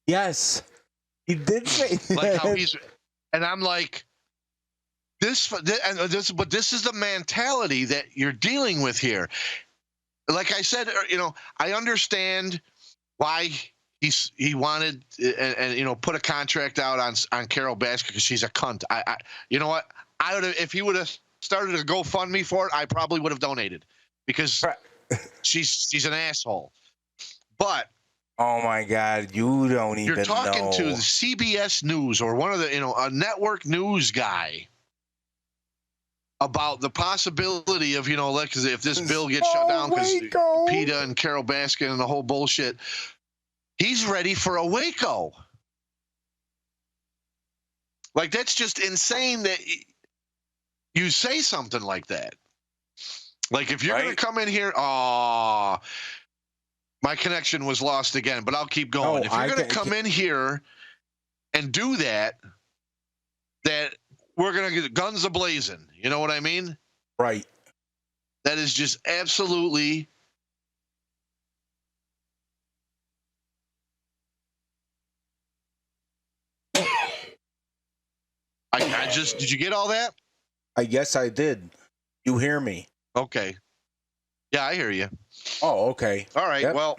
Yes, he did say that. Like how and I'm like, but this is the mentality that you're dealing with here. Like I said, I understand why he wanted and put a contract out on Carol Baskin because she's a cunt. I you know what? I would have, if he would have started a GoFundMe for it, I probably would have donated because she's an asshole. But oh my God, you don't even know. You're talking to the CBS News or one of the a network news guy about the possibility of, because if this bill gets shut down because PETA and Carol Baskin and the whole bullshit, he's ready for a Waco. Like, that's just insane that you say something like that. Like, if you're going to come in here, my connection was lost again, but I'll keep going. If you're going to come in here and do that we're going to get guns a-blazing. You know what I mean? Right. That is just absolutely. Did you get all that? I guess I did. You hear me? Okay. Yeah, I hear you. Oh, okay. All right. Yep. Well,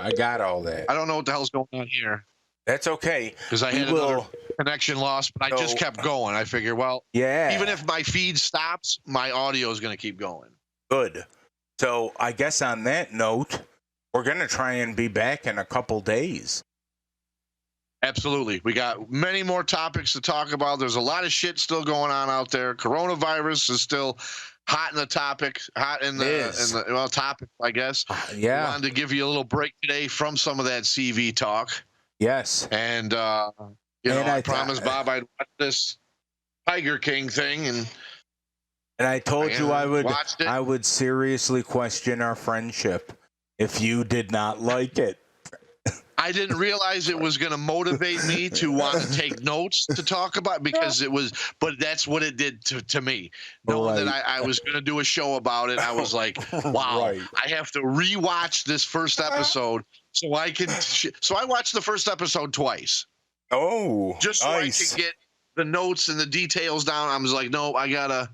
I got all that. I don't know what the hell's going on here. That's okay. Because I had another connection loss, but I just kept going. I figure, even if my feed stops, my audio is going to keep going. Good. So I guess on that note, we're going to try and be back in a couple days. Absolutely. We got many more topics to talk about. There's a lot of shit still going on out there. Coronavirus is still hot in the topic, topic, I guess. Yeah. I wanted to give you a little break today from some of that CV talk. Yes. And, I promised Bob I'd watch this Tiger King thing. And I told you I would seriously question our friendship if you did not like it. I didn't realize it was going to motivate me to want to take notes to talk about because but that's what it did to me. Knowing that I was going to do a show about it, I was like, wow, I have to rewatch this first episode so I can. So I watched the first episode twice. Oh, just so nice. I could get the notes and the details down. I was like, no, I gotta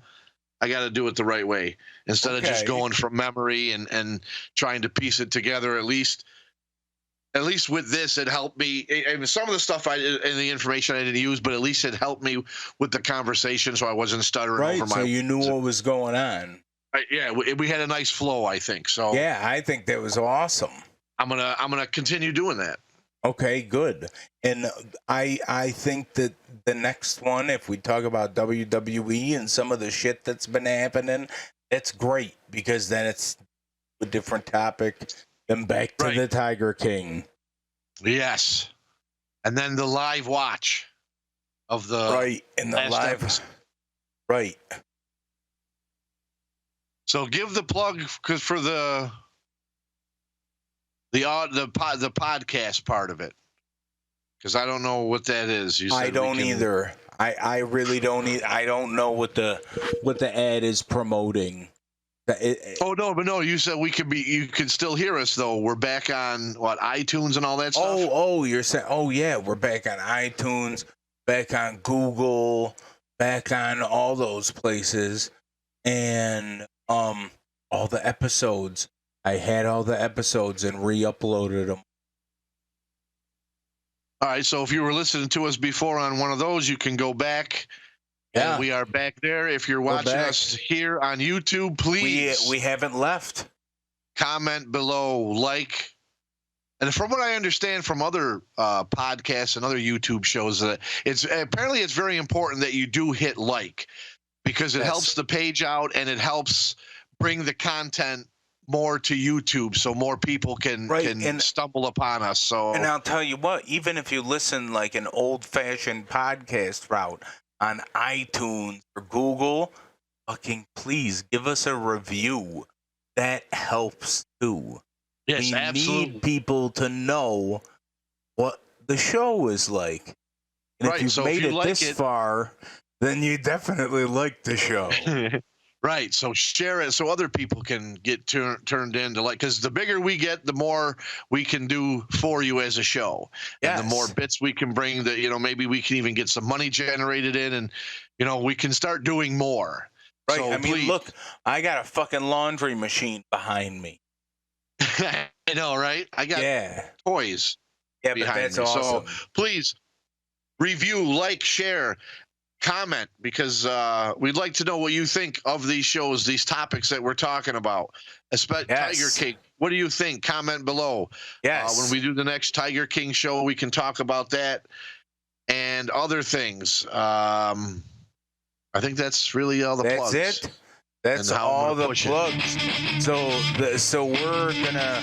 do it the right way instead of just going from memory and trying to piece it together. At least with this, it helped me. Some of the stuff and the information I didn't use, but at least it helped me with the conversation, so I wasn't stuttering over my. So you knew what was going on. We had a nice flow, I think. So yeah, I think that was awesome. I'm gonna continue doing that. Okay, good. And I think that the next one, if we talk about WWE and some of the shit that's been happening, it's great because then it's a different topic. Then back to the Tiger King. Yes. And then the live watch of the episode. Right. So give the plug for the podcast part of it, because I don't know what that is. I don't either. I really don't. I don't know what the ad is promoting. No! You said you could still hear us though. We're back on iTunes and all that stuff. You're saying? Oh yeah, we're back on iTunes, back on Google, back on all those places, and all the episodes I had all the episodes and re-uploaded them. All right, so if you were listening to us before on one of those, you can go back. Yeah, and we are back there. If you're watching us here on YouTube, please. We haven't left. Comment below, like. And from what I understand from other podcasts and other YouTube shows, that it's very important that you do hit like, because it helps the page out and it helps bring the content more to YouTube, so more people can stumble upon us. So, and I'll tell you what, even if you listen like an old-fashioned podcast route on iTunes or Google, fucking please give us a review. That helps too. Yes, we need people to know what the show is like. And if you've made it this far, then you definitely like the show. Right, so share it so other people can get turned into because the bigger we get, the more we can do for you as a show. Yes. And the more bits we can bring, maybe we can even get some money generated in, and we can start doing more. Right. So please, look, I got a fucking laundry machine behind me. I know, right? I got toys. Yeah, but that's awesome. So please review, like, share, comment, because we'd like to know what you think of these shows, these topics that we're talking about. Especially Tiger King. What do you think? Comment below. Yes. When we do the next Tiger King show, we can talk about that and other things. I think that's really all the plugs. That's it. That's all the plugs. So we're gonna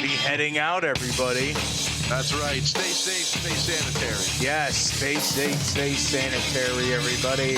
be heading out, everybody. That's right. Stay safe, stay sanitary. Yes, stay safe, stay sanitary, everybody.